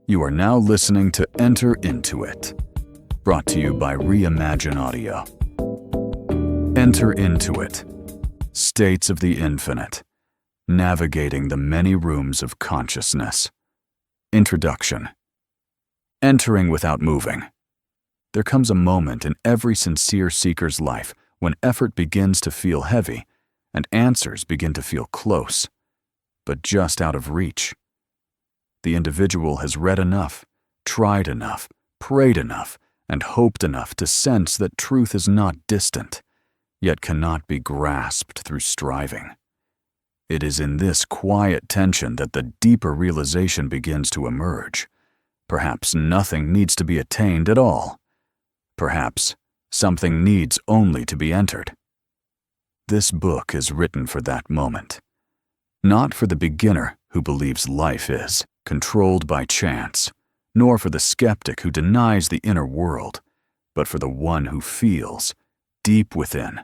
You are now listening to Enter Into It, brought to you by Reimagine Audio. Enter into it. States of the infinite, navigating the many rooms of consciousness. Introduction. Entering without moving. There comes a moment in every sincere seeker's life when effort begins to feel heavy and answers begin to feel close, but just out of reach. The individual has read enough, tried enough, prayed enough, and hoped enough to sense that truth is not distant, yet cannot be grasped through striving. It is in this quiet tension that the deeper realization begins to emerge. Perhaps nothing needs to be attained at all. Perhaps something needs only to be entered. This book is written for that moment. Not for the beginner who believes life is controlled by chance, nor for the skeptic who denies the inner world, but for the one who feels, deep within,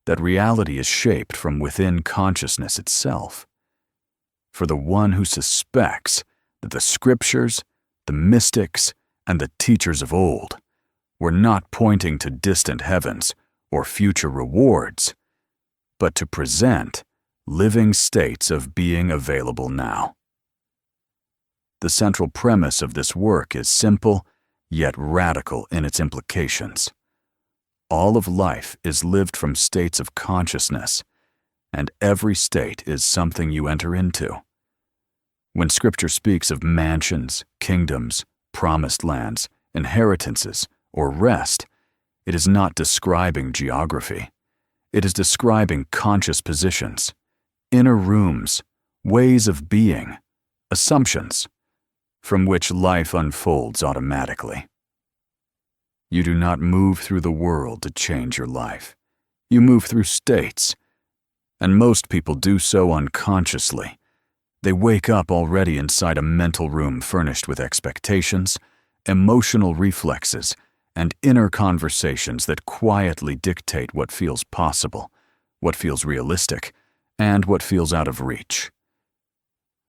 that reality is shaped from within consciousness itself. For the one who suspects that the scriptures, the mystics, and the teachers of old were not pointing to distant heavens or future rewards, but to present living states of being available now. The central premise of this work is simple, yet radical in its implications. All of life is lived from states of consciousness, and every state is something you enter into. When Scripture speaks of mansions, kingdoms, promised lands, inheritances, or rest, it is not describing geography. It is describing conscious positions, inner rooms, ways of being, assumptions, from which life unfolds automatically. You do not move through the world to change your life. You move through states, and most people do so unconsciously. They wake up already inside a mental room furnished with expectations, emotional reflexes, and inner conversations that quietly dictate what feels possible, what feels realistic, and what feels out of reach.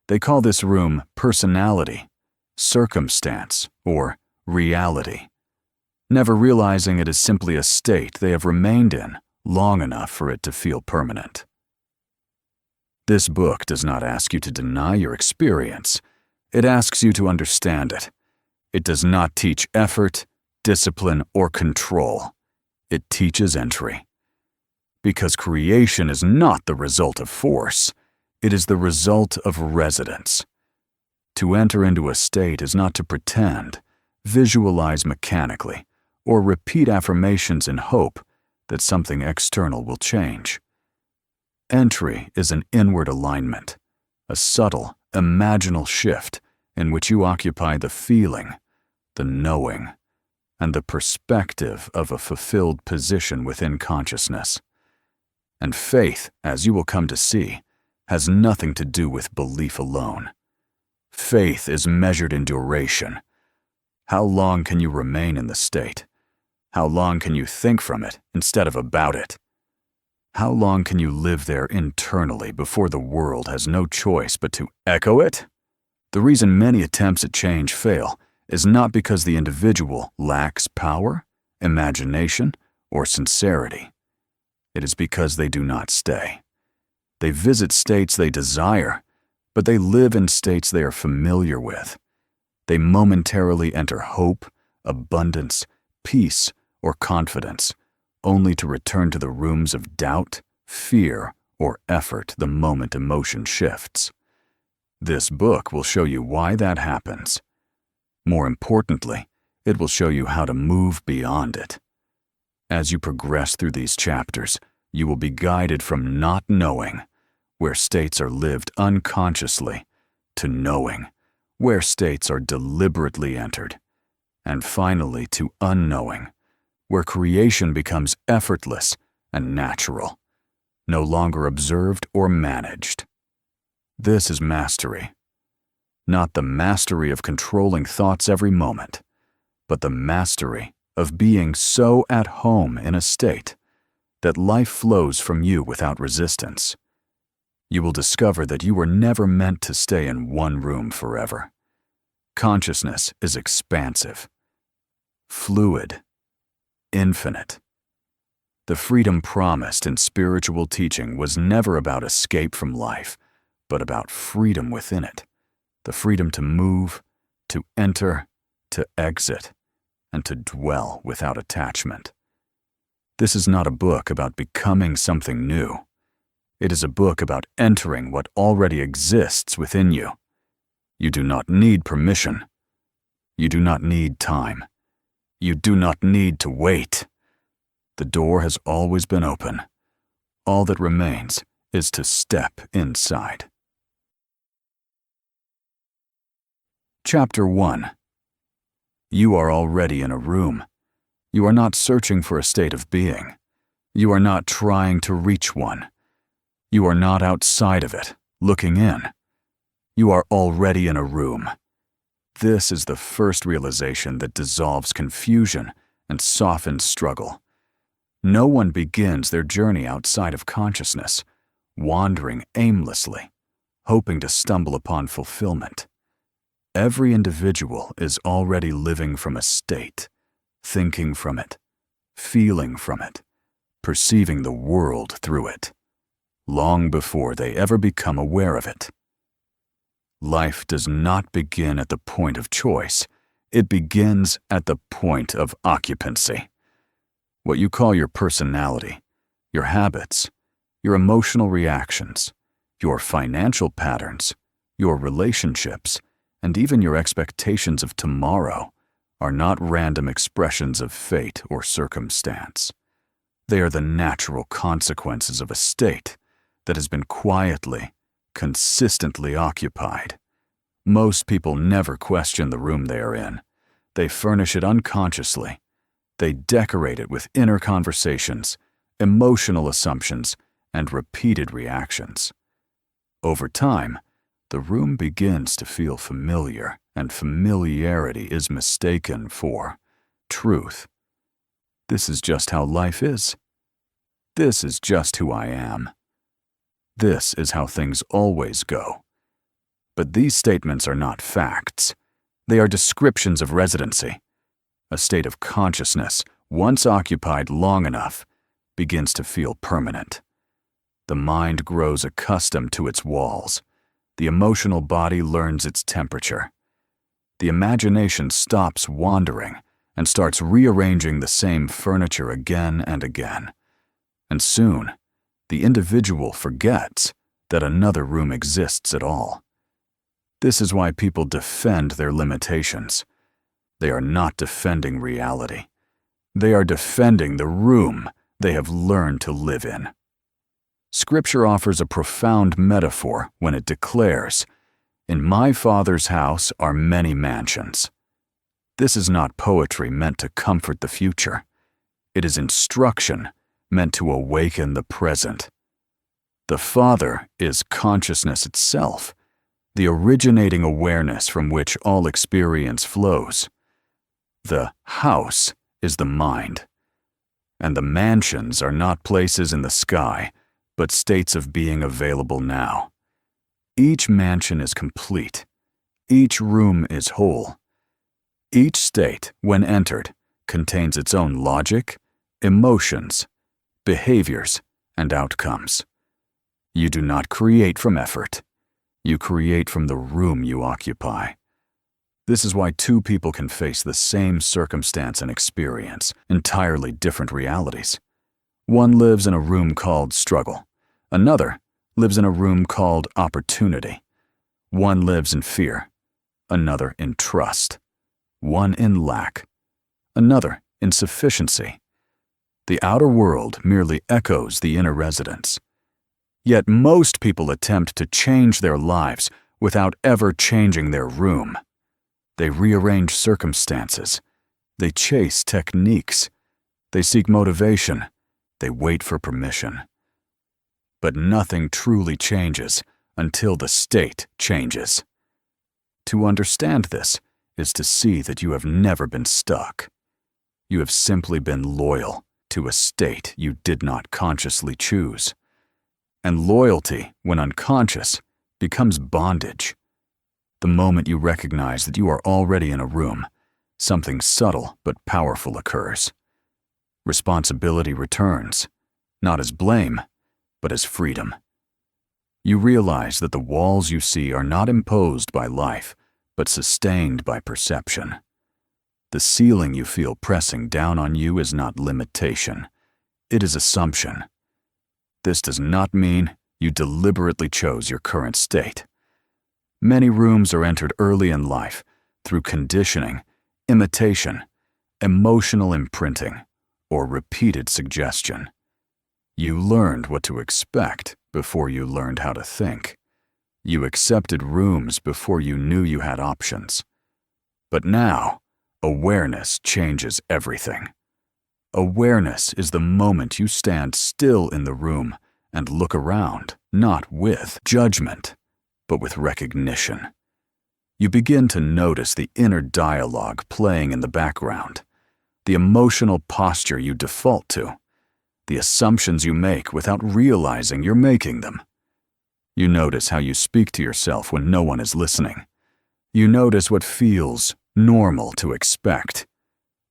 They call this room personality, circumstance, or reality, never realizing it is simply a state they have remained in long enough for it to feel permanent. This book does not ask you to deny your experience. It asks you to understand it. It does not teach effort, discipline, or control. It teaches entry. Because creation is not the result of force, it is the result of residence. To enter into a state is not to pretend, visualize mechanically, or repeat affirmations in hope that something external will change. Entry is an inward alignment, a subtle, imaginal shift in which you occupy the feeling, the knowing, and the perspective of a fulfilled position within consciousness. And faith, as you will come to see, has nothing to do with belief alone. Faith is measured in duration. How long can you remain in the state? How long can you think from it instead of about it? How long can you live there internally before the world has no choice but to echo it? The reason many attempts at change fail is not because the individual lacks power, imagination, or sincerity. It is because they do not stay. They visit states they desire, but they live in states they are familiar with. They momentarily enter hope, abundance, peace, or confidence, only to return to the rooms of doubt, fear, or effort the moment emotion shifts. This book will show you why that happens. More importantly, it will show you how to move beyond it. As you progress through these chapters, you will be guided from not knowing, where states are lived unconsciously, to knowing, where states are deliberately entered, and finally to unknowing, where creation becomes effortless and natural, no longer observed or managed. This is mastery. Not the mastery of controlling thoughts every moment, but the mastery of being so at home in a state that life flows from you without resistance. You will discover that you were never meant to stay in one room forever. Consciousness is expansive, fluid, infinite. The freedom promised in spiritual teaching was never about escape from life, but about freedom within it, the freedom to move, to enter, to exit, and to dwell without attachment. This is not a book about becoming something new. It is a book about entering what already exists within you. You do not need permission. You do not need time. You do not need to wait. The door has always been open. All that remains is to step inside. Chapter 1. You are already in a room. You are not searching for a state of being. You are not trying to reach one. You are not outside of it, looking in. You are already in a room. This is the first realization that dissolves confusion and softens struggle. No one begins their journey outside of consciousness, wandering aimlessly, hoping to stumble upon fulfillment. Every individual is already living from a state, thinking from it, feeling from it, perceiving the world through it, long before they ever become aware of it. Life does not begin at the point of choice. It begins at the point of occupancy. What you call your personality, your habits, your emotional reactions, your financial patterns, your relationships, and even your expectations of tomorrow are not random expressions of fate or circumstance. They are the natural consequences of a state that has been quietly, consistently occupied. Most people never question the room they are in. They furnish it unconsciously. They decorate it with inner conversations, emotional assumptions, and repeated reactions. Over time, the room begins to feel familiar, and familiarity is mistaken for truth. This is just how life is. This is just who I am. This is how things always go. But these statements are not facts. They are descriptions of residency. A state of consciousness, once occupied long enough, begins to feel permanent. The mind grows accustomed to its walls. The emotional body learns its temperature. The imagination stops wandering and starts rearranging the same furniture again and again. And soon, the individual forgets that another room exists at all. This is why people defend their limitations. They are not defending reality. They are defending the room they have learned to live in. Scripture offers a profound metaphor when it declares, "In my Father's house are many mansions." This is not poetry meant to comfort the future. It is instruction meant to awaken the present. The Father is consciousness itself, the originating awareness from which all experience flows. The house is the mind, and the mansions are not places in the sky, but states of being available now. Each mansion is complete. Each room is whole. Each state, when entered, contains its own logic, emotions, behaviors, and outcomes. You do not create from effort. You create from the room you occupy. This is why two people can face the same circumstance and experience entirely different realities. One lives in a room called struggle. Another lives in a room called opportunity. One lives in fear. Another in trust. One in lack. Another in sufficiency. The outer world merely echoes the inner residence. Yet most people attempt to change their lives without ever changing their room. They rearrange circumstances. They chase techniques. They seek motivation. They wait for permission. But nothing truly changes until the state changes. To understand this is to see that you have never been stuck. You have simply been loyal to a state you did not consciously choose. And loyalty, when unconscious, becomes bondage. The moment you recognize that you are already in a room, something subtle but powerful occurs. Responsibility returns, not as blame, but as freedom. You realize that the walls you see are not imposed by life, but sustained by perception. The ceiling you feel pressing down on you is not limitation, it is assumption. This does not mean you deliberately chose your current state. Many rooms are entered early in life through conditioning, imitation, emotional imprinting, or repeated suggestion. You learned what to expect before you learned how to think. You accepted rooms before you knew you had options. But now, awareness changes everything. Awareness is the moment you stand still in the room and look around, not with judgment, but with recognition. You begin to notice the inner dialogue playing in the background, the emotional posture you default to, the assumptions you make without realizing you're making them. You notice how you speak to yourself when no one is listening. You notice what feels normal to expect.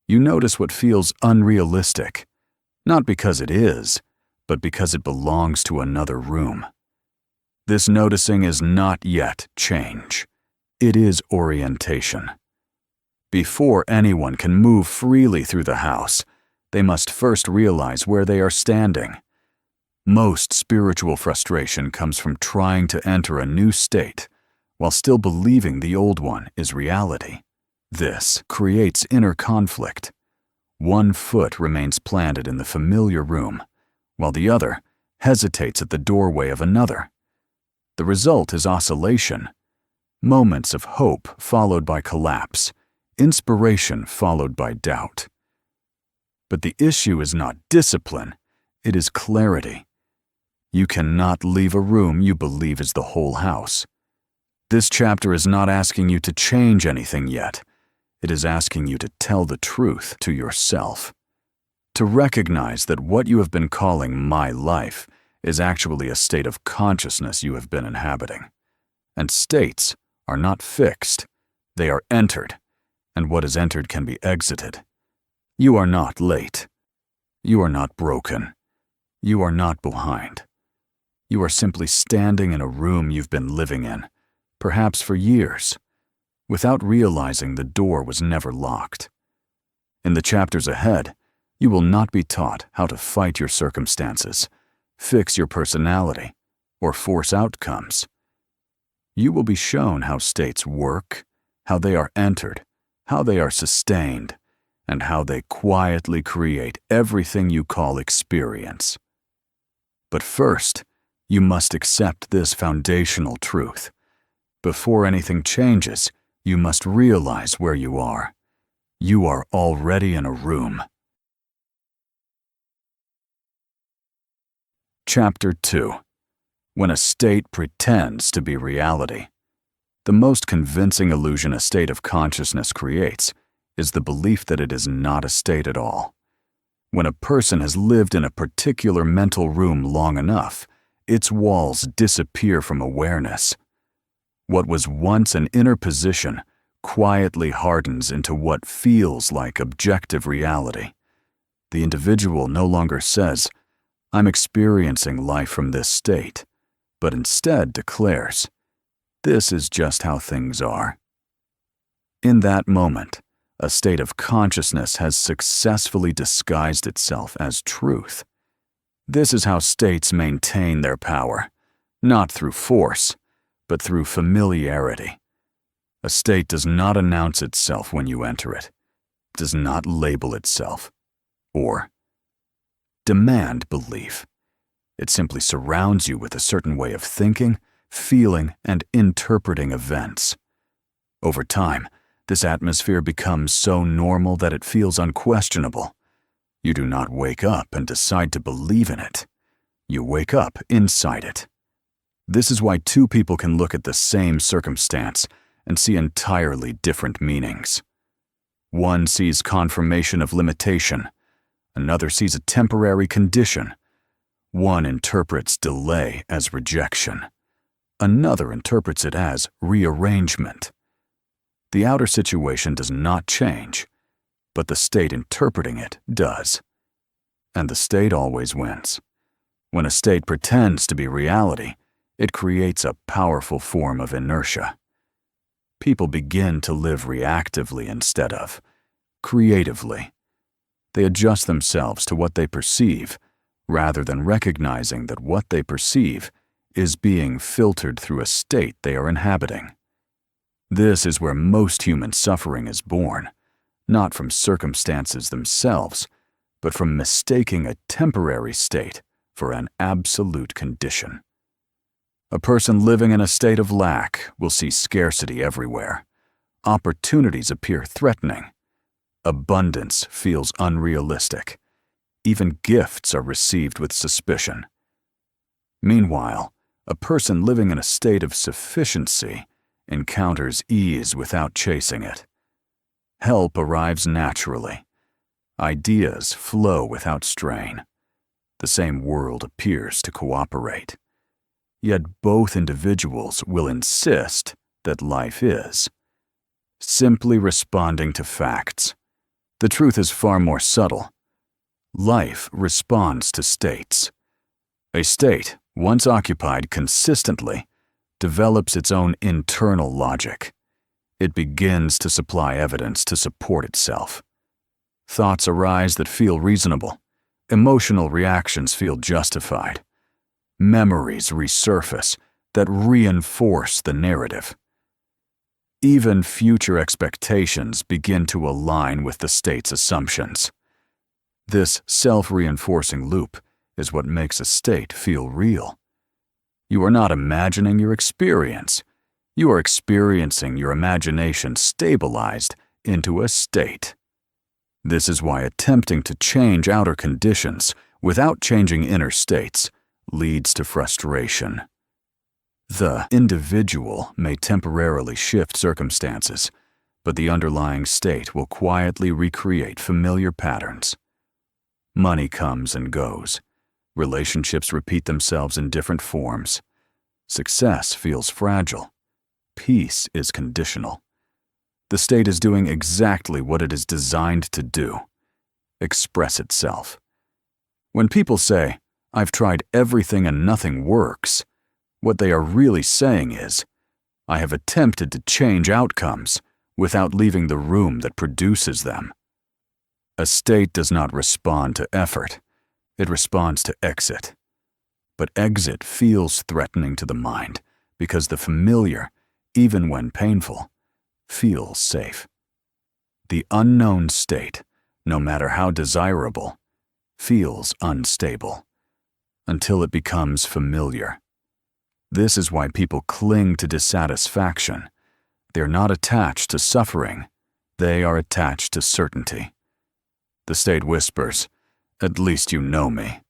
You notice what feels unrealistic, not because it is, but because it belongs to another room. This noticing is not yet change. It is orientation. Before anyone can move freely through the house, they must first realize where they are standing. Most spiritual frustration comes from trying to enter a new state while still believing the old one is reality. This creates inner conflict. One foot remains planted in the familiar room, while the other hesitates at the doorway of another. The result is oscillation, moments of hope followed by collapse, inspiration followed by doubt. But the issue is not discipline, it is clarity. You cannot leave a room you believe is the whole house. This chapter is not asking you to change anything yet. It is asking you to tell the truth to yourself. To recognize that what you have been calling my life is actually a state of consciousness you have been inhabiting. And states are not fixed, they are entered, and what is entered can be exited. You are not late. You are not broken. You are not behind. You are simply standing in a room you've been living in, perhaps for years, without realizing the door was never locked. In the chapters ahead, you will not be taught how to fight your circumstances, fix your personality, or force outcomes. You will be shown how states work, how they are entered, how they are sustained, and how they quietly create everything you call experience. But first, you must accept this foundational truth. Before anything changes, you must realize where you are. You are already in a room. Chapter 2. When a state pretends to be reality. The most convincing illusion a state of consciousness creates is the belief that it is not a state at all. When a person has lived in a particular mental room long enough, its walls disappear from awareness. What was once an inner position quietly hardens into what feels like objective reality. The individual no longer says, "I'm experiencing life from this state," but instead declares, "This is just how things are." In that moment, a state of consciousness has successfully disguised itself as truth. This is how states maintain their power, not through force, but through familiarity. A state does not announce itself when you enter it, does not label itself, or demand belief. It simply surrounds you with a certain way of thinking, feeling, and interpreting events. Over time, this atmosphere becomes so normal that it feels unquestionable. You do not wake up and decide to believe in it. You wake up inside it. This is why two people can look at the same circumstance and see entirely different meanings. One sees confirmation of limitation. Another sees a temporary condition. One interprets delay as rejection. Another interprets it as rearrangement. The outer situation does not change, but the state interpreting it does. And the state always wins. When a state pretends to be reality, it creates a powerful form of inertia. People begin to live reactively instead of creatively. They adjust themselves to what they perceive, rather than recognizing that what they perceive is being filtered through a state they are inhabiting. This is where most human suffering is born, not from circumstances themselves, but from mistaking a temporary state for an absolute condition. A person living in a state of lack will see scarcity everywhere. Opportunities appear threatening. Abundance feels unrealistic. Even gifts are received with suspicion. Meanwhile, a person living in a state of sufficiency encounters ease without chasing it. Help arrives naturally. Ideas flow without strain. The same world appears to cooperate. Yet both individuals will insist that life is simply responding to facts. The truth is far more subtle. Life responds to states. A state, once occupied consistently, develops its own internal logic. It begins to supply evidence to support itself. Thoughts arise that feel reasonable. Emotional reactions feel justified. Memories resurface that reinforce the narrative. Even future expectations begin to align with the state's assumptions. This self-reinforcing loop is what makes a state feel real. You are not imagining your experience. You are experiencing your imagination stabilized into a state. This is why attempting to change outer conditions without changing inner states leads to frustration. The individual may temporarily shift circumstances, but the underlying state will quietly recreate familiar patterns. Money comes and goes. Relationships repeat themselves in different forms. Success feels fragile. Peace is conditional. The state is doing exactly what it is designed to do: express itself. When people say, "I've tried everything and nothing works," what they are really saying is, "I have attempted to change outcomes without leaving the room that produces them." A state does not respond to effort. It responds to exit. But exit feels threatening to the mind because the familiar, even when painful, feels safe. The unknown state, no matter how desirable, feels unstable until it becomes familiar. This is why people cling to dissatisfaction. They're not attached to suffering. They are attached to certainty. The state whispers, "At least you know me."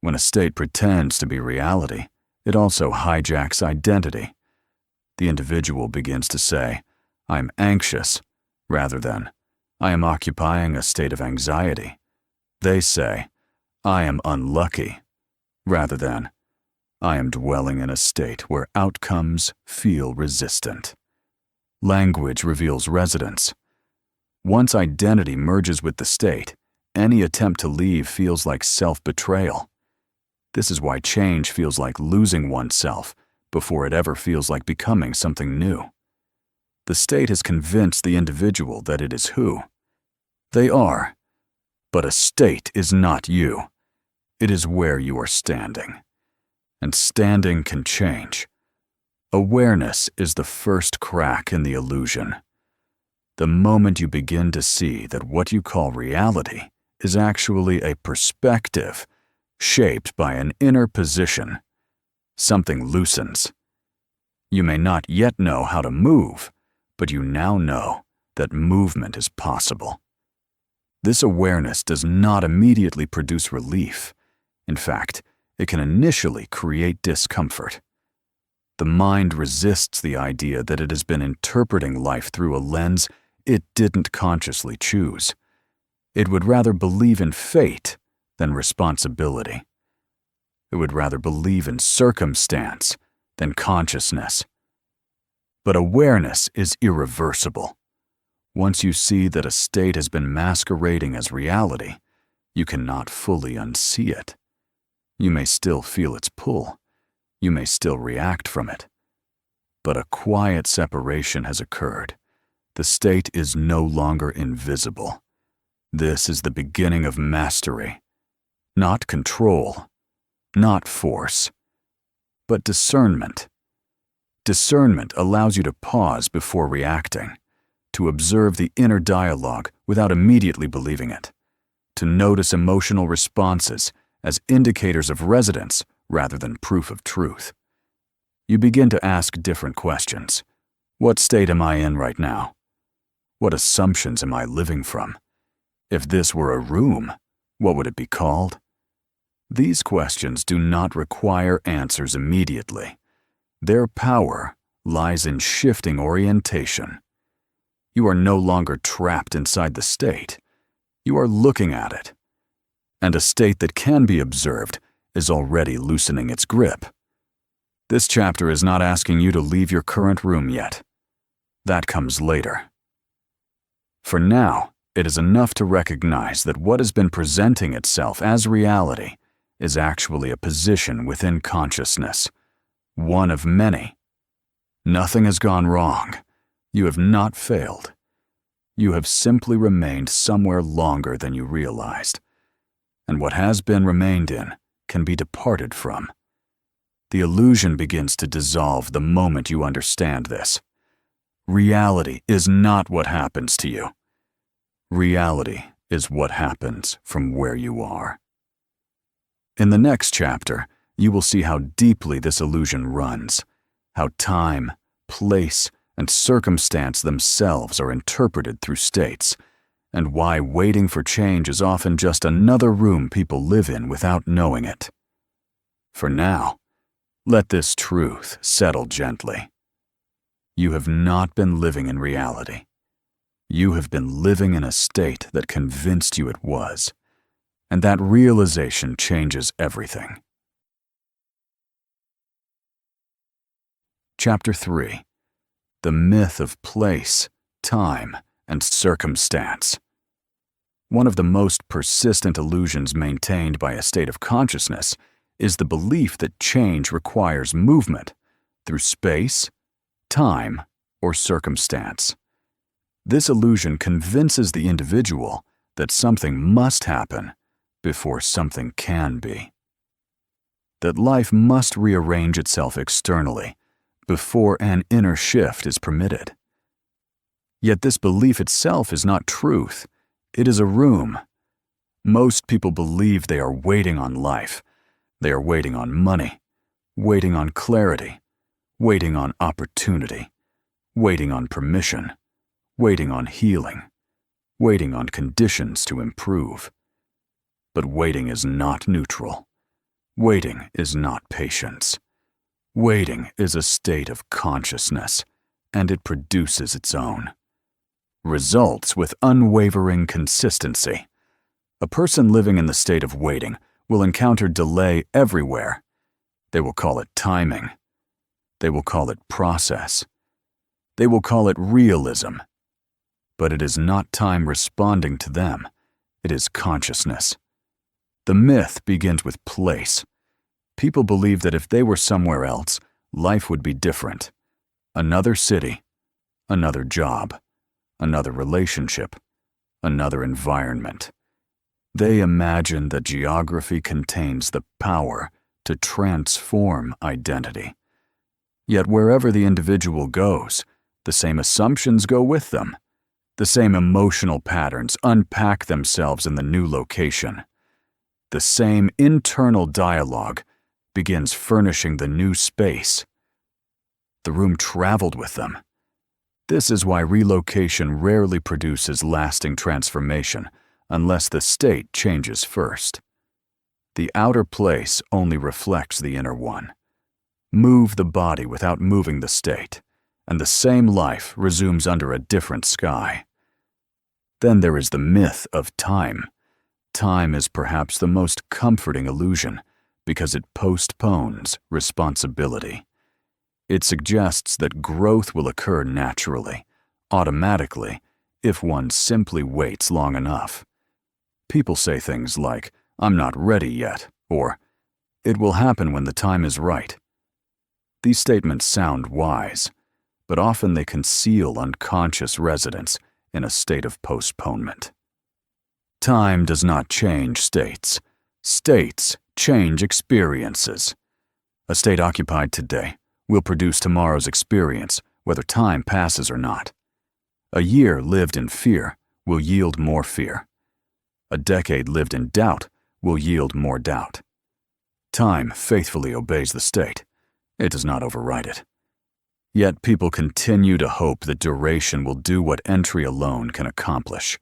When a state pretends to be reality, it also hijacks identity. The individual begins to say, "I'm anxious," rather than, "I am occupying a state of anxiety." They say, "I am unlucky," rather than, "I am dwelling in a state where outcomes feel resistant." Language reveals residence. Once identity merges with the state, any attempt to leave feels like self-betrayal. This is why change feels like losing oneself before it ever feels like becoming something new. The state has convinced the individual that it is who they are. But a state is not you. It is where you are standing. And standing can change. Awareness is the first crack in the illusion. The moment you begin to see that what you call reality is actually a perspective shaped by an inner position, something loosens. You may not yet know how to move, but you now know that movement is possible. This awareness does not immediately produce relief. In fact, it can initially create discomfort. The mind resists the idea that it has been interpreting life through a lens it didn't consciously choose. It would rather believe in fate than responsibility. It would rather believe in circumstance then consciousness. But awareness is irreversible. Once you see that a state has been masquerading as reality, you cannot fully unsee it. You may still feel its pull. You may still react from it. But a quiet separation has occurred. The state is no longer invisible. This is the beginning of mastery. Not control, not force, but discernment. Discernment allows you to pause before reacting, to observe the inner dialogue without immediately believing it, to notice emotional responses as indicators of resonance rather than proof of truth. You begin to ask different questions. What state am I in right now? What assumptions am I living from? If this were a room, what would it be called? These questions do not require answers immediately. Their power lies in shifting orientation. You are no longer trapped inside the state. You are looking at it. And a state that can be observed is already loosening its grip. This chapter is not asking you to leave your current room yet. That comes later. For now, it is enough to recognize that what has been presenting itself as reality is actually a position within consciousness, one of many. Nothing has gone wrong. You have not failed. You have simply remained somewhere longer than you realized. And what has been remained in can be departed from. The illusion begins to dissolve the moment you understand this. Reality is not what happens to you. Reality is what happens from where you are. In the next chapter, you will see how deeply this illusion runs, how time, place, and circumstance themselves are interpreted through states, and why waiting for change is often just another room people live in without knowing it. For now, let this truth settle gently. You have not been living in reality. You have been living in a state that convinced you it was, and that realization changes everything. Chapter 3. The Myth of Place, Time, and Circumstance. One of the most persistent illusions maintained by a state of consciousness is the belief that change requires movement through space, time, or circumstance. This illusion convinces the individual that something must happen before something can be. That life must rearrange itself externally before an inner shift is permitted. Yet this belief itself is not truth. It is a room. Most people believe they are waiting on life. They are waiting on money, waiting on clarity, waiting on opportunity, waiting on permission, waiting on healing, waiting on conditions to improve. But waiting is not neutral. Waiting is not patience. Waiting is a state of consciousness, and it produces its own results with unwavering consistency. A person living in the state of waiting will encounter delay everywhere. They will call it timing. They will call it process. They will call it realism. But it is not time responding to them. It is consciousness. The myth begins with place. People believe that if they were somewhere else, life would be different. Another city, another job, another relationship, another environment. They imagine that geography contains the power to transform identity. Yet wherever the individual goes, the same assumptions go with them. The same emotional patterns unpack themselves in the new location. The same internal dialogue begins furnishing the new space. The room traveled with them. This is why relocation rarely produces lasting transformation unless the state changes first. The outer place only reflects the inner one. Move the body without moving the state, and the same life resumes under a different sky. Then there is the myth of time. Time is perhaps the most comforting illusion because it postpones responsibility. It suggests that growth will occur naturally, automatically, if one simply waits long enough. People say things like, "I'm not ready yet," or "It will happen when the time is right." These statements sound wise, but often they conceal unconscious residence in a state of postponement. Time does not change states. States change experiences. A state occupied today will produce tomorrow's experience, whether time passes or not. A year lived in fear will yield more fear. A decade lived in doubt will yield more doubt. Time faithfully obeys the state. It does not override it. Yet people continue to hope that duration will do what entry alone can accomplish.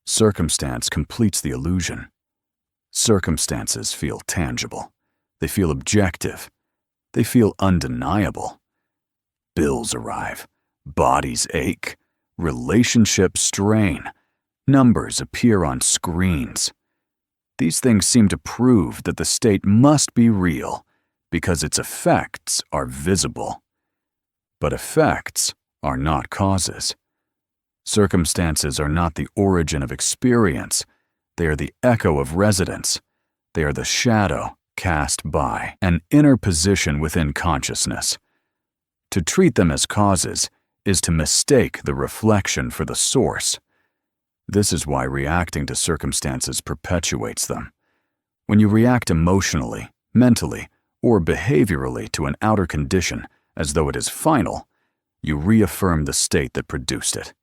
Circumstance completes the illusion. Circumstances feel tangible. They feel objective. They feel undeniable. Bills arrive. Bodies ache. Relationships strain. Numbers appear on screens. These things seem to prove that the state must be real because its effects are visible. But effects are not causes. Circumstances are not the origin of experience. They are the echo of residence. They are the shadow cast by an inner position within consciousness. To treat them as causes is to mistake the reflection for the source. This is why reacting to circumstances perpetuates them. When you react emotionally, mentally, or behaviorally to an outer condition as though it is final, you reaffirm the state that produced it.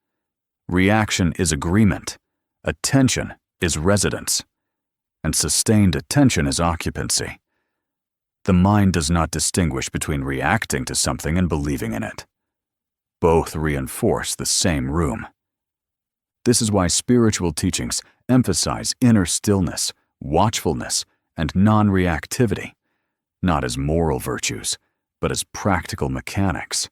Reaction is agreement. Attention is residence. And sustained attention is occupancy. The mind does not distinguish between reacting to something and believing in it. Both reinforce the same room. This is why spiritual teachings emphasize inner stillness, watchfulness, and non-reactivity, not as moral virtues, but as practical mechanics.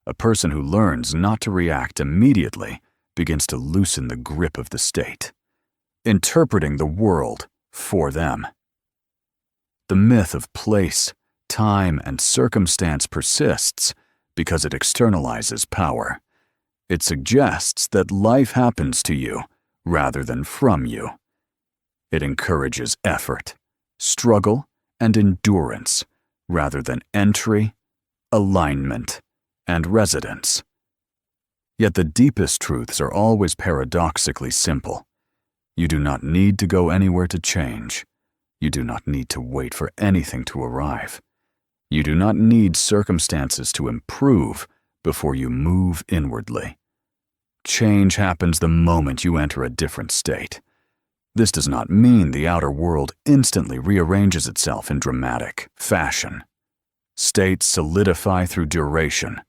A person who learns not to react immediately begins to loosen the grip of the state, interpreting the world for them. The myth of place, time, and circumstance persists because it externalizes power. It suggests that life happens to you rather than from you. It encourages effort, struggle, and endurance rather than entry, alignment, and residence. Yet the deepest truths are always paradoxically simple. You do not need to go anywhere to change. You do not need to wait for anything to arrive. You do not need circumstances to improve before you move inwardly. Change happens the moment you enter a different state. This does not mean the outer world instantly rearranges itself in dramatic fashion. States solidify through duration,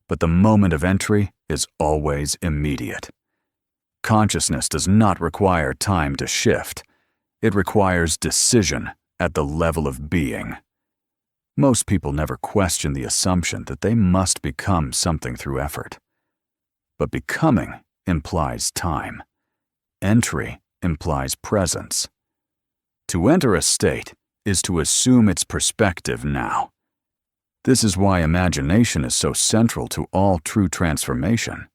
but the moment of entry is always immediate. Consciousness does not require time to shift. It requires decision at the level of being. Most people never question the assumption that they must become something through effort. But becoming implies time. Entry implies presence. To enter a state is to assume its perspective now. This is why imagination is so central to all true transformation.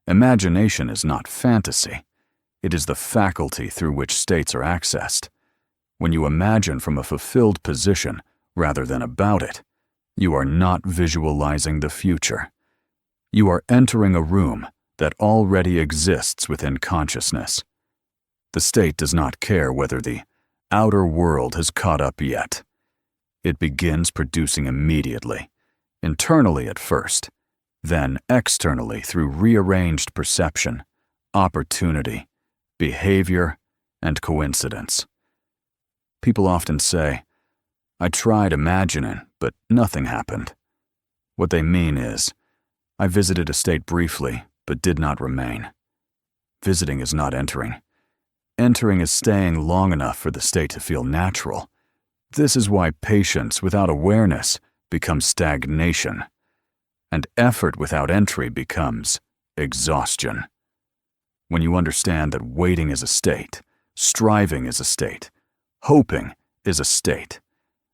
Imagination is not fantasy. It is the faculty through which states are accessed. When you imagine from a fulfilled position rather than about it, you are not visualizing the future. You are entering a room that already exists within consciousness. The state does not care whether the outer world has caught up yet. It begins producing immediately, internally at first, then externally through rearranged perception, opportunity, behavior, and coincidence. People often say, "I tried imagining, but nothing happened." What they mean is, "I visited a state briefly, but did not remain." Visiting is not entering. Entering is staying long enough for the state to feel natural. This is why patience without awareness becomes stagnation, and effort without entry becomes exhaustion. When you understand that waiting is a state, striving is a state, hoping is a state,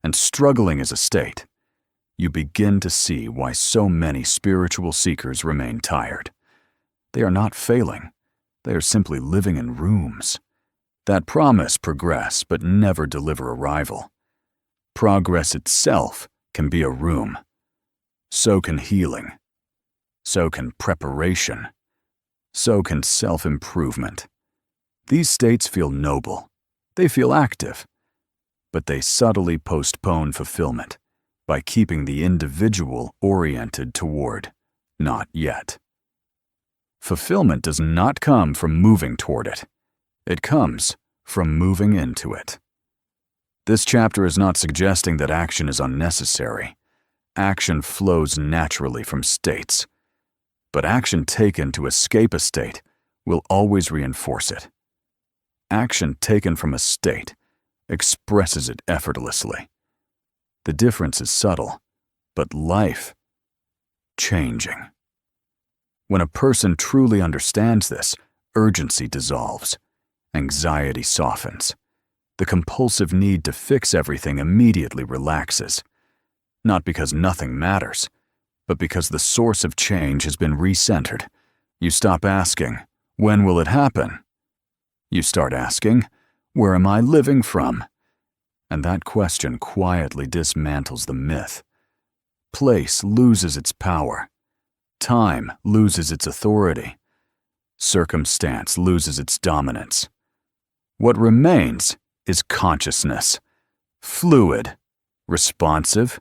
and struggling is a state, you begin to see why so many spiritual seekers remain tired. They are not failing. They are simply living in rooms that promise progress but never deliver arrival. Progress itself can be a room. So can healing. So can preparation. So can self-improvement. These states feel noble. They feel active. But they subtly postpone fulfillment by keeping the individual oriented toward not yet. Fulfillment does not come from moving toward it. It comes from moving into it. This chapter is not suggesting that action is unnecessary. Action flows naturally from states. But action taken to escape a state will always reinforce it. Action taken from a state expresses it effortlessly. The difference is subtle, but life changing. When a person truly understands this, urgency dissolves, anxiety softens. The compulsive need to fix everything immediately relaxes, not because nothing matters, but because the source of change has been recentered. You stop asking, when will it happen? You start asking, where am I living from? And that question quietly dismantles the myth. Place loses its power. Time loses its authority. Circumstance loses its dominance. What remains is consciousness, fluid, responsive,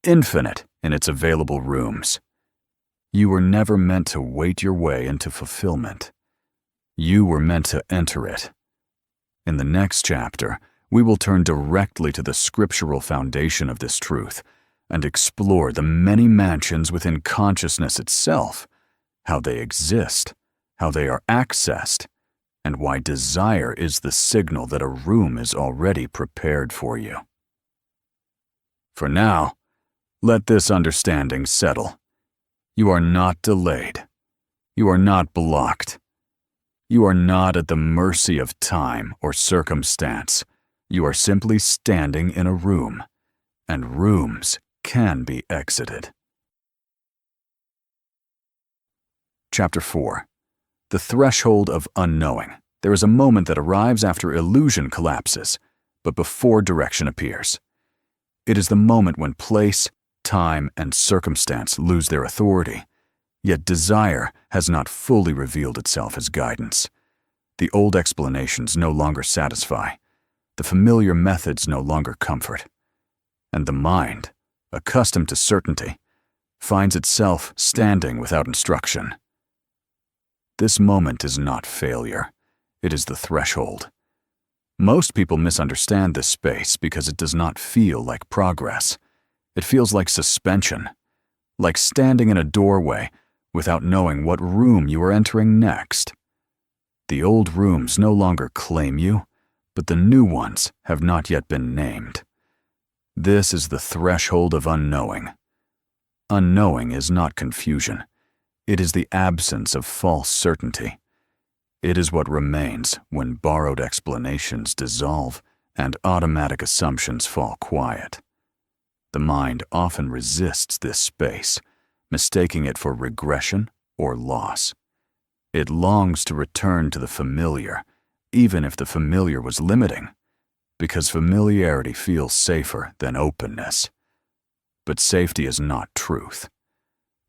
infinite in its available rooms. You were never meant to wait your way into fulfillment. You were meant to enter it. In the next chapter, we will turn directly to the scriptural foundation of this truth and explore the many mansions within consciousness itself, how they exist, how they are accessed, and why desire is the signal that a room is already prepared for you. For now, let this understanding settle. You are not delayed. You are not blocked. You are not at the mercy of time or circumstance. You are simply standing in a room, and rooms can be exited. Chapter 4. The threshold of unknowing. There is a moment that arrives after illusion collapses, but before direction appears. It is the moment when place, time, and circumstance lose their authority, yet desire has not fully revealed itself as guidance. The old explanations no longer satisfy. The familiar methods no longer comfort. And the mind, accustomed to certainty, finds itself standing without instruction. This moment is not failure. It is the threshold. Most people misunderstand this space because it does not feel like progress. It feels like suspension, like standing in a doorway without knowing what room you are entering next. The old rooms no longer claim you, but the new ones have not yet been named. This is the threshold of unknowing. Unknowing is not confusion. It is the absence of false certainty. It is what remains when borrowed explanations dissolve and automatic assumptions fall quiet. The mind often resists this space, mistaking it for regression or loss. It longs to return to the familiar, even if the familiar was limiting, because familiarity feels safer than openness. But safety is not truth.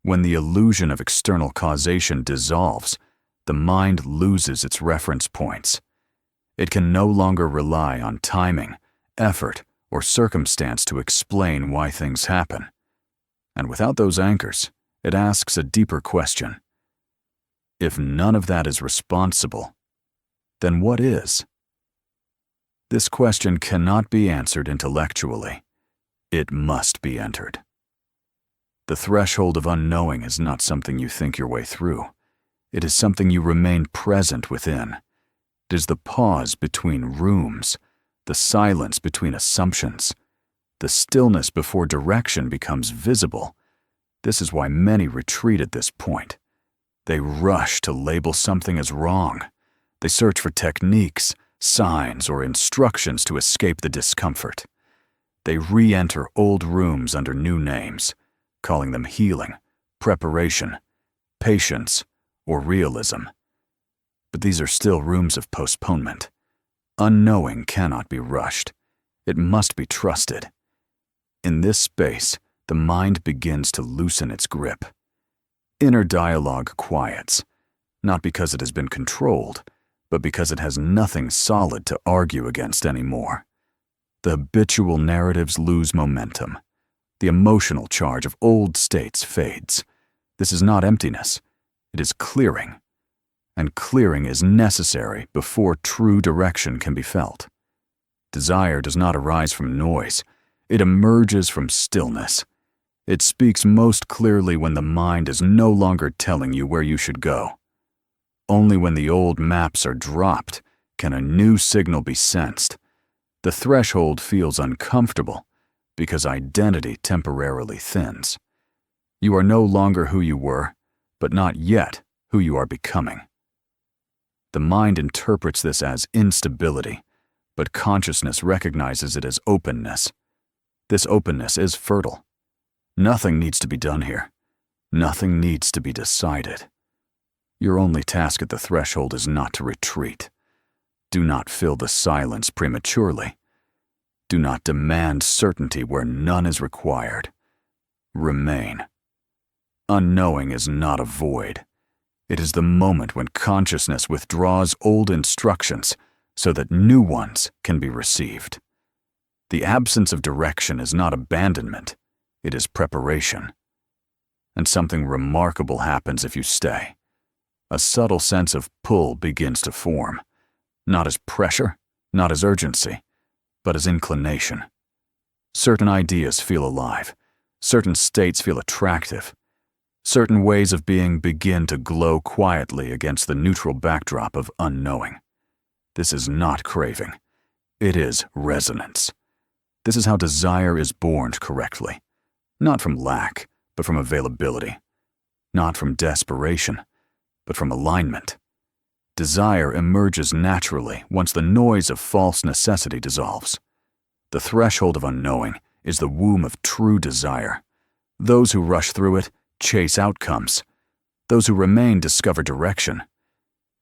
When the illusion of external causation dissolves, the mind loses its reference points. It can no longer rely on timing, effort, or circumstance to explain why things happen. And without those anchors, it asks a deeper question. If none of that is responsible, then what is? This question cannot be answered intellectually. It must be entered. The threshold of unknowing is not something you think your way through. It is something you remain present within. It is the pause between rooms, the silence between assumptions, the stillness before direction becomes visible. This is why many retreat at this point. They rush to label something as wrong. They search for techniques, signs, or instructions to escape the discomfort. They re-enter old rooms under new names, calling them healing, preparation, patience, or realism. But these are still rooms of postponement. Unknowing cannot be rushed. It must be trusted. In this space, the mind begins to loosen its grip. Inner dialogue quiets, not because it has been controlled, but because it has nothing solid to argue against anymore. The habitual narratives lose momentum. The emotional charge of old states fades. This is not emptiness. It is clearing. And clearing is necessary before true direction can be felt. Desire does not arise from noise. It emerges from stillness. It speaks most clearly when the mind is no longer telling you where you should go. Only when the old maps are dropped can a new signal be sensed. The threshold feels uncomfortable because identity temporarily thins. You are no longer who you were, but not yet who you are becoming. The mind interprets this as instability, but consciousness recognizes it as openness. This openness is fertile. Nothing needs to be done here. Nothing needs to be decided. Your only task at the threshold is not to retreat. Do not fill the silence prematurely. Do not demand certainty where none is required. Remain. Unknowing is not a void. It is the moment when consciousness withdraws old instructions so that new ones can be received. The absence of direction is not abandonment. It is preparation. And something remarkable happens if you stay. A subtle sense of pull begins to form, not as pressure, not as urgency, but as inclination. Certain ideas feel alive. Certain states feel attractive. Certain ways of being begin to glow quietly against the neutral backdrop of unknowing. This is not craving. It is resonance. This is how desire is born correctly. Not from lack, but from availability. Not from desperation, but from alignment. Desire emerges naturally once the noise of false necessity dissolves. The threshold of unknowing is the womb of true desire. Those who rush through it chase outcomes. Those who remain discover direction.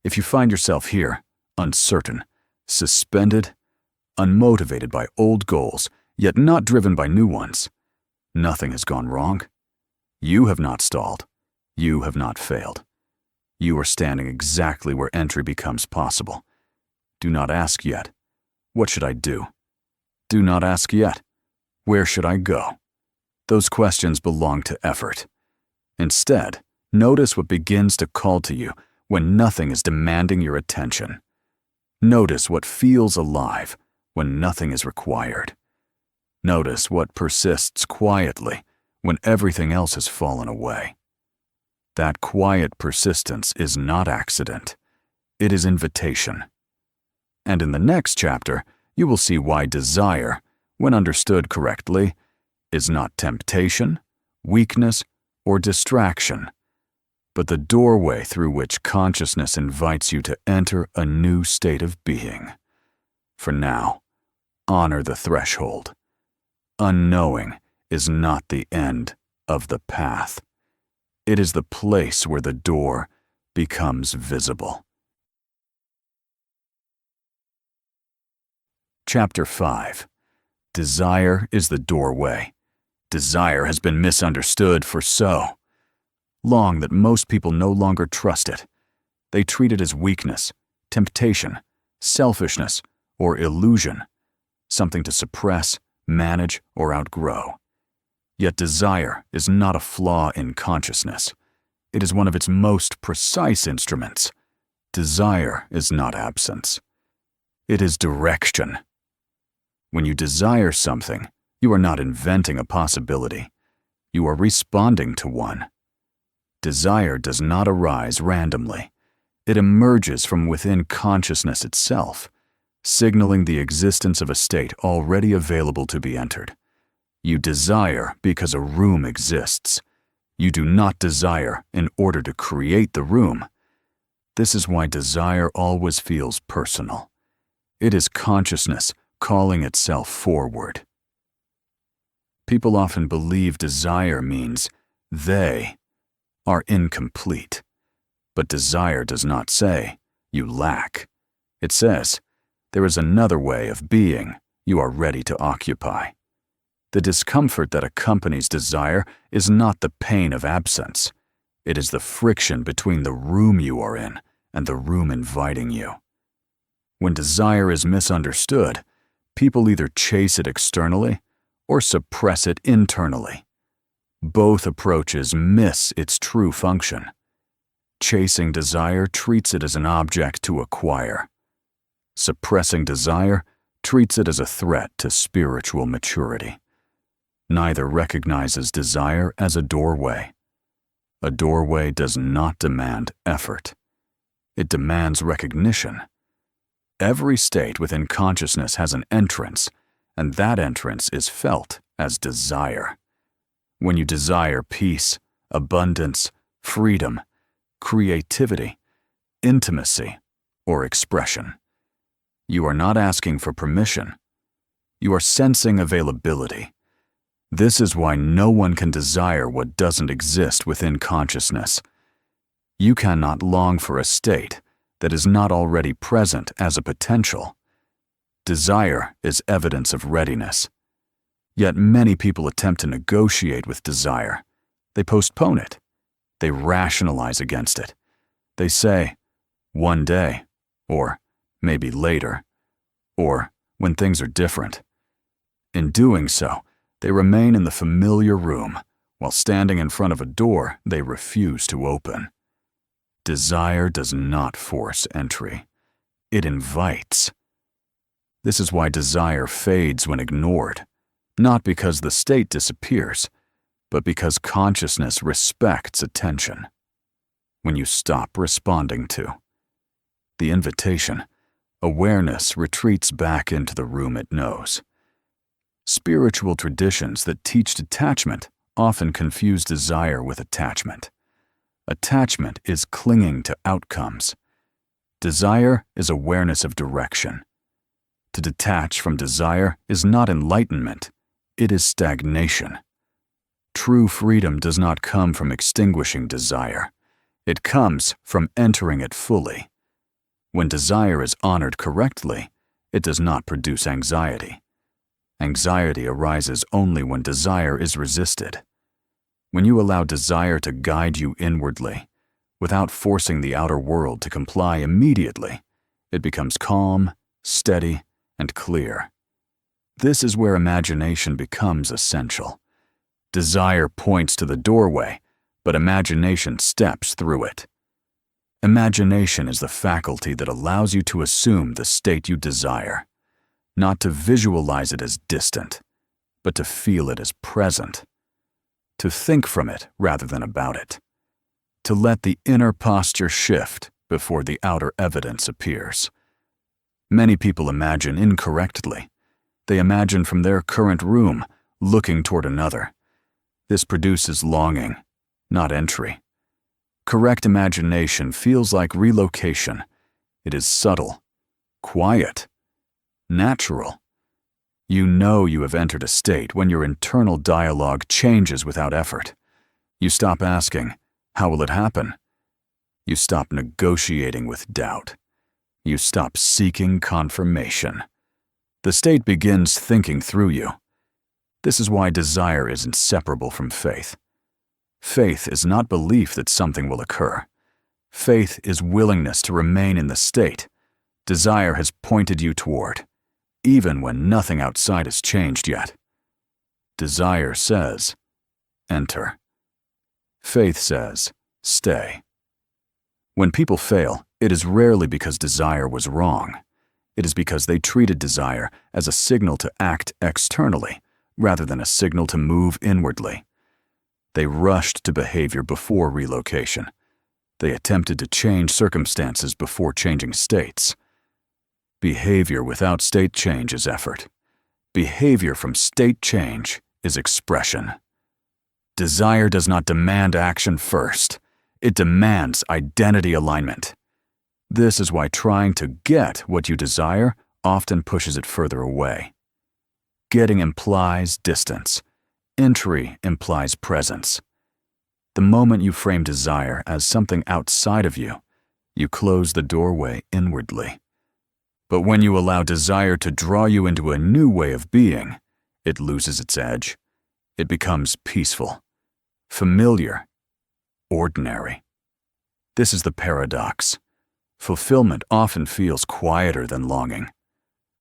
If you find yourself here, uncertain, suspended, unmotivated by old goals, yet not driven by new ones, nothing has gone wrong. You have not stalled. You have not failed. You are standing exactly where entry becomes possible. Do not ask yet, what should I do? Do not ask yet, where should I go? Those questions belong to effort. Instead, notice what begins to call to you when nothing is demanding your attention. Notice what feels alive when nothing is required. Notice what persists quietly when everything else has fallen away. That quiet persistence is not accident. It is invitation. And in the next chapter, you will see why desire, when understood correctly, is not temptation, weakness, or distraction, but the doorway through which consciousness invites you to enter a new state of being. For now, honor the threshold. Unknowing is not the end of the path. It is the place where the door becomes visible. Chapter 5. Desire is the doorway. Desire has been misunderstood for so long that most people no longer trust it. They treat it as weakness, temptation, selfishness, or illusion, something to suppress, manage, or outgrow. Yet desire is not a flaw in consciousness. It is one of its most precise instruments. Desire is not absence. It is direction. When you desire something, you are not inventing a possibility. You are responding to one. Desire does not arise randomly. It emerges from within consciousness itself, signaling the existence of a state already available to be entered. You desire because a room exists. You do not desire in order to create the room. This is why desire always feels personal. It is consciousness calling itself forward. People often believe desire means they are incomplete. But desire does not say, you lack. It says, there is another way of being you are ready to occupy. The discomfort that accompanies desire is not the pain of absence. It is the friction between the room you are in and the room inviting you. When desire is misunderstood, people either chase it externally or suppress it internally. Both approaches miss its true function. Chasing desire treats it as an object to acquire. Suppressing desire treats it as a threat to spiritual maturity. Neither recognizes desire as a doorway. A doorway does not demand effort. It demands recognition. Every state within consciousness has an entrance, and that entrance is felt as desire. When you desire peace, abundance, freedom, creativity, intimacy, or expression, you are not asking for permission. You are sensing availability. This is why no one can desire what doesn't exist within consciousness. You cannot long for a state that is not already present as a potential. Desire is evidence of readiness. Yet many people attempt to negotiate with desire. They postpone it. They rationalize against it. They say, one day, or maybe later, or when things are different. In doing so, they remain in the familiar room, while standing in front of a door they refuse to open. Desire does not force entry. It invites. This is why desire fades when ignored, not because the state disappears, but because consciousness respects attention. When you stop responding to the invitation, awareness retreats back into the room it knows. Spiritual traditions that teach detachment often confuse desire with attachment. Attachment is clinging to outcomes. Desire is awareness of direction. To detach from desire is not enlightenment, it is stagnation. True freedom does not come from extinguishing desire. It comes from entering it fully. When desire is honored correctly, it does not produce anxiety. Anxiety arises only when desire is resisted. When you allow desire to guide you inwardly, without forcing the outer world to comply immediately, it becomes calm, steady, and clear. This is where imagination becomes essential. Desire points to the doorway, but imagination steps through it. Imagination is the faculty that allows you to assume the state you desire, not to visualize it as distant, but to feel it as present, to think from it rather than about it, to let the inner posture shift before the outer evidence appears. Many people imagine incorrectly. They imagine from their current room, looking toward another. This produces longing, not entry. Correct imagination feels like relocation. It is subtle, quiet, natural. You know you have entered a state when your internal dialogue changes without effort. You stop asking, how will it happen? You stop negotiating with doubt. You stop seeking confirmation. The state begins thinking through you. This is why desire is inseparable from faith. Faith is not belief that something will occur. Faith is willingness to remain in the state desire has pointed you toward, even when nothing outside has changed yet. Desire says, enter. Faith says, stay. When people fail, it is rarely because desire was wrong. It is because they treated desire as a signal to act externally, rather than a signal to move inwardly. They rushed to behavior before relocation. They attempted to change circumstances before changing states. Behavior without state change is effort. Behavior from state change is expression. Desire does not demand action first. It demands identity alignment. This is why trying to get what you desire often pushes it further away. Getting implies distance. Entry implies presence. The moment you frame desire as something outside of you, you close the doorway inwardly. But when you allow desire to draw you into a new way of being, it loses its edge. It becomes peaceful, familiar, ordinary. This is the paradox. Fulfillment often feels quieter than longing.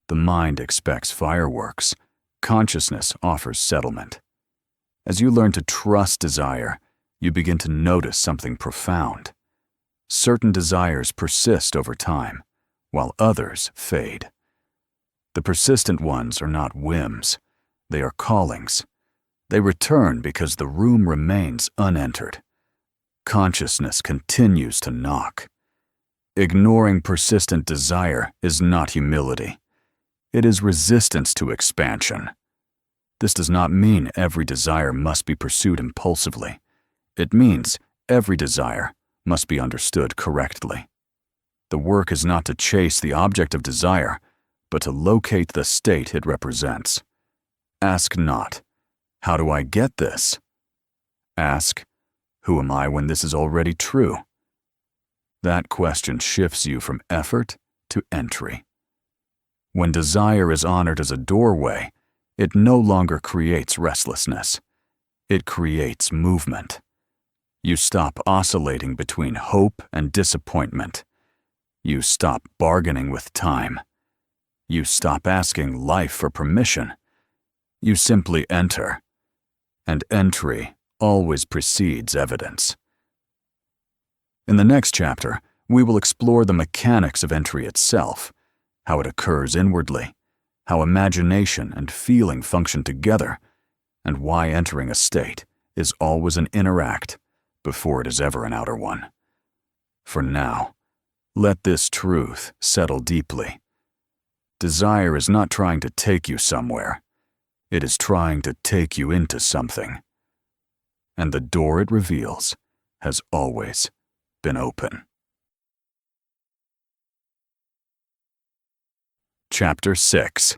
The mind expects fireworks. Consciousness offers settlement. As you learn to trust desire, you begin to notice something profound. Certain desires persist over time, while others fade. The persistent ones are not whims. They are callings. They return because the room remains unentered. Consciousness continues to knock. Ignoring persistent desire is not humility. It is resistance to expansion. This does not mean every desire must be pursued impulsively. It means every desire must be understood correctly. The work is not to chase the object of desire, but to locate the state it represents. Ask not, "How do I get this?" Ask, "Who am I when this is already true?" That question shifts you from effort to entry. When desire is honored as a doorway, it no longer creates restlessness. It creates movement. You stop oscillating between hope and disappointment. You stop bargaining with time. You stop asking life for permission. You simply enter. And entry always precedes evidence. In the next chapter, we will explore the mechanics of entry itself, how it occurs inwardly, how imagination and feeling function together, and why entering a state is always an inner act before it is ever an outer one. For now, let this truth settle deeply. Desire is not trying to take you somewhere. It is trying to take you into something. And the door it reveals has always been open. Chapter 6.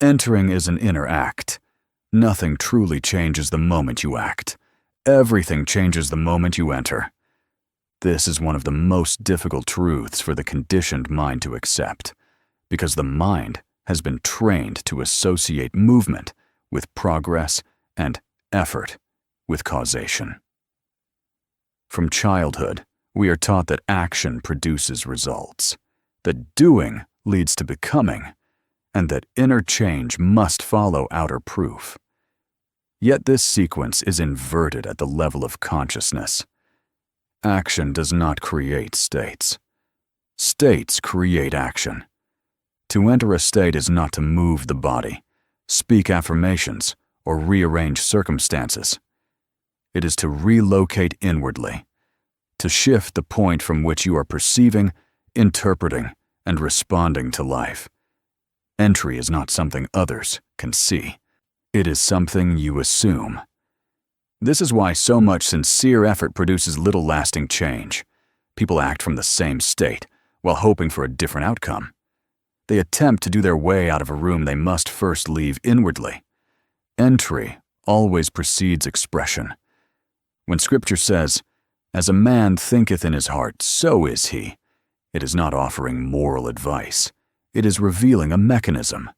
Entering is an inner act. Nothing truly changes the moment you act. Everything changes the moment you enter. This is one of the most difficult truths for the conditioned mind to accept, because the mind has been trained to associate movement with progress and effort with causation. From childhood, we are taught that action produces results, that doing leads to becoming, and that inner change must follow outer proof. Yet this sequence is inverted at the level of consciousness. Action does not create states. States create action. To enter a state is not to move the body, speak affirmations, or rearrange circumstances. It is to relocate inwardly, to shift the point from which you are perceiving, interpreting, and responding to life. Entry is not something others can see. It is something you assume. This is why so much sincere effort produces little lasting change. People act from the same state, while hoping for a different outcome. They attempt to do their way out of a room they must first leave inwardly. Entry always precedes expression. When Scripture says, "As a man thinketh in his heart, so is he," it is not offering moral advice. It is revealing a mechanism.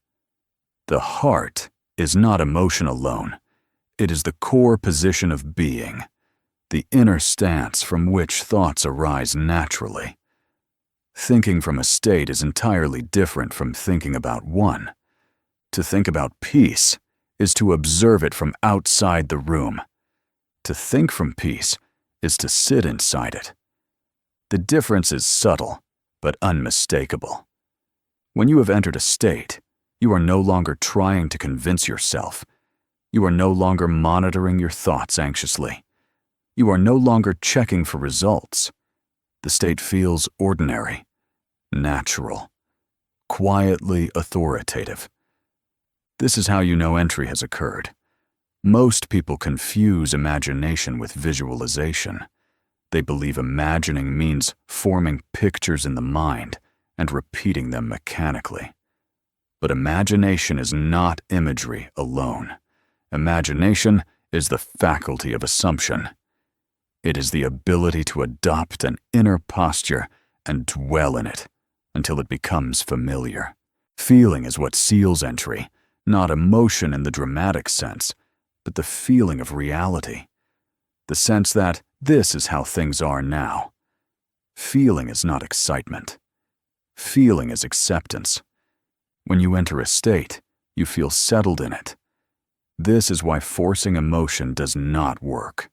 The heart is not emotion alone. It is the core position of being, the inner stance from which thoughts arise naturally. Thinking from a state is entirely different from thinking about one. To think about peace is to observe it from outside the room. To think from peace is to sit inside it. The difference is subtle, but unmistakable. When you have entered a state, you are no longer trying to convince yourself. You are no longer monitoring your thoughts anxiously. You are no longer checking for results. The state feels ordinary, natural, quietly authoritative. This is how you know entry has occurred. Most people confuse imagination with visualization. They believe imagining means forming pictures in the mind and repeating them mechanically. But imagination is not imagery alone. Imagination is the faculty of assumption. It is the ability to adopt an inner posture and dwell in it until it becomes familiar. Feeling is what seals entry, not emotion in the dramatic sense, but the feeling of reality. The sense that this is how things are now. Feeling is not excitement. Feeling is acceptance. When you enter a state, you feel settled in it. This is why forcing emotion does not work.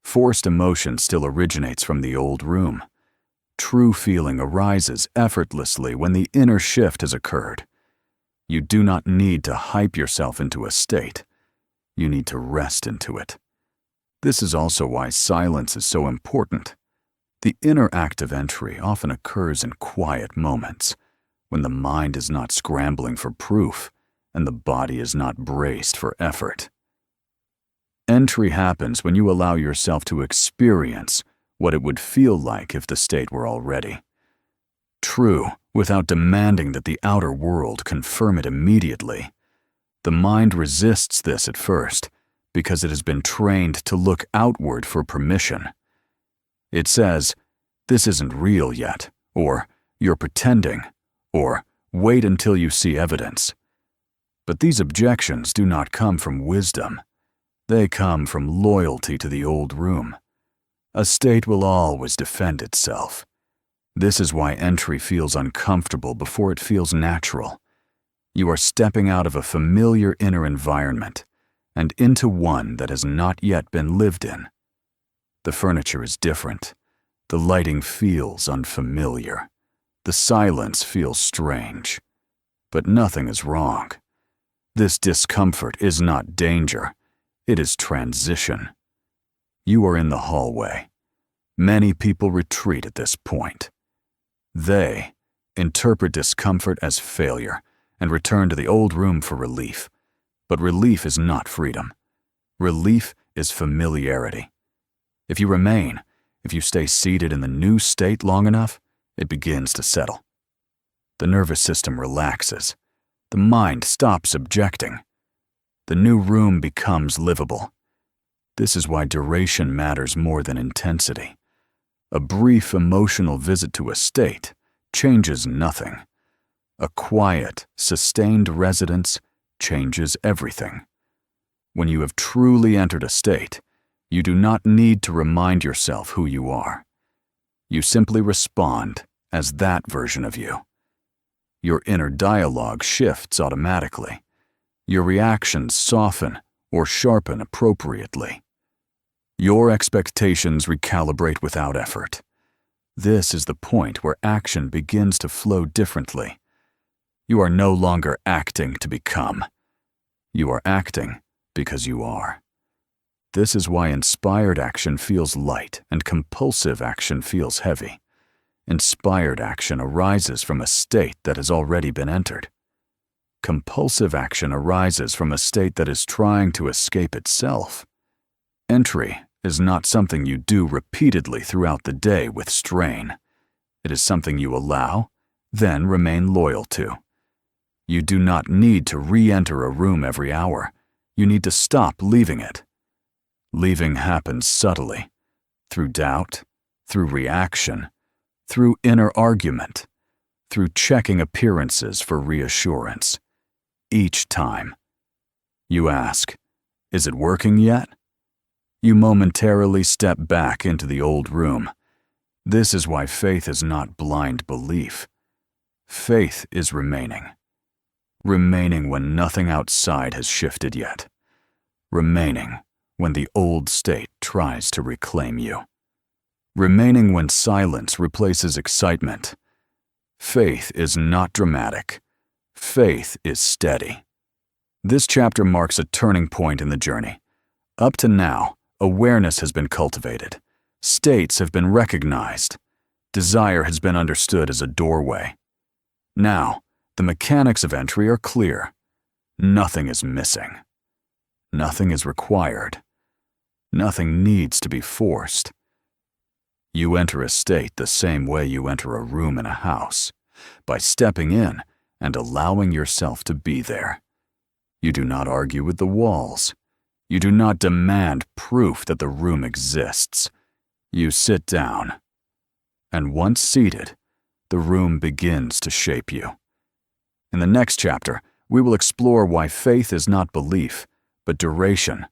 Forced emotion still originates from the old room. True feeling arises effortlessly when the inner shift has occurred. You do not need to hype yourself into a state. You need to rest into it. This is also why silence is so important. The inner act of entry often occurs in quiet moments, when the mind is not scrambling for proof and the body is not braced for effort. Entry happens when you allow yourself to experience what it would feel like if the state were already. True, without demanding that the outer world confirm it immediately. The mind resists this at first because it has been trained to look outward for permission. It says, "This isn't real yet," or "You're pretending," or "Wait until you see evidence." But these objections do not come from wisdom. They come from loyalty to the old room. A state will always defend itself. This is why entry feels uncomfortable before it feels natural. You are stepping out of a familiar inner environment and into one that has not yet been lived in. The furniture is different. The lighting feels unfamiliar. The silence feels strange. But nothing is wrong. This discomfort is not danger. It is transition. You are in the hallway. Many people retreat at this point. They interpret discomfort as failure and return to the old room for relief. But relief is not freedom. Relief is familiarity. If you remain, if you stay seated in the new state long enough, it begins to settle. The nervous system relaxes. The mind stops objecting. The new room becomes livable. This is why duration matters more than intensity. A brief emotional visit to a state changes nothing. A quiet, sustained residence changes everything. When you have truly entered a state, you do not need to remind yourself who you are. You simply respond as that version of you. Your inner dialogue shifts automatically. Your reactions soften or sharpen appropriately. Your expectations recalibrate without effort. This is the point where action begins to flow differently. You are no longer acting to become. You are acting because you are. This is why inspired action feels light and compulsive action feels heavy. Inspired action arises from a state that has already been entered. Compulsive action arises from a state that is trying to escape itself. Entry is not something you do repeatedly throughout the day with strain. It is something you allow, then remain loyal to. You do not need to re-enter a room every hour. You need to stop leaving it. Leaving happens subtly, through doubt, through reaction, through inner argument, through checking appearances for reassurance. Each time. You ask, "Is it working yet?" You momentarily step back into the old room. This is why faith is not blind belief. Faith is remaining. Remaining when nothing outside has shifted yet. Remaining when the old state tries to reclaim you. Remaining when silence replaces excitement. Faith is not dramatic. Faith is steady. This chapter marks a turning point in the journey. Up to now, awareness has been cultivated. States have been recognized. Desire has been understood as a doorway. Now, the mechanics of entry are clear. Nothing is missing. Nothing is required. Nothing needs to be forced. You enter a state the same way you enter a room in a house, by stepping in and allowing yourself to be there. You do not argue with the walls. You do not demand proof that the room exists. You sit down, and once seated, the room begins to shape you. In the next chapter, we will explore why faith is not belief, but duration,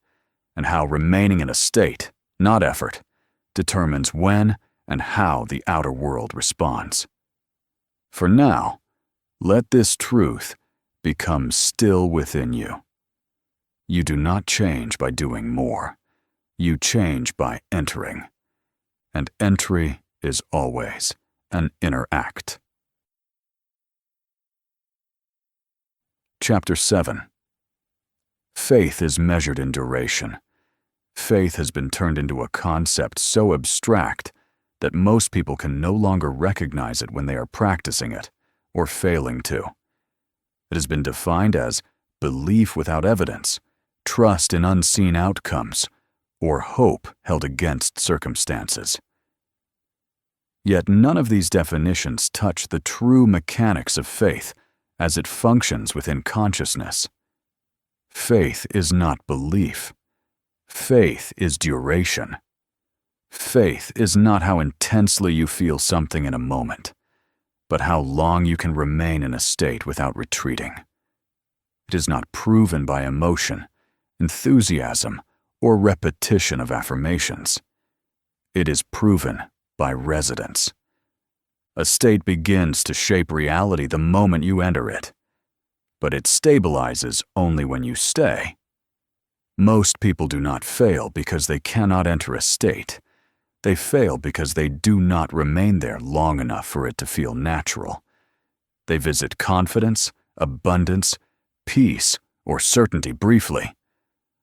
and how remaining in a state, not effort, determines when and how the outer world responds. For now, let this truth become still within you. You do not change by doing more. You change by entering. And entry is always an inner act. Chapter 7. Faith is measured in duration. Faith has been turned into a concept so abstract that most people can no longer recognize it when they are practicing it or failing to. It has been defined as belief without evidence, trust in unseen outcomes, or hope held against circumstances. Yet none of these definitions touch the true mechanics of faith as it functions within consciousness. Faith is not belief. Faith is duration. Faith is not how intensely you feel something in a moment, but how long you can remain in a state without retreating. It is not proven by emotion, enthusiasm, or repetition of affirmations. It is proven by residence. A state begins to shape reality the moment you enter it, but it stabilizes only when you stay. Most people do not fail because they cannot enter a state. They fail because they do not remain there long enough for it to feel natural. They visit confidence, abundance, peace, or certainty briefly,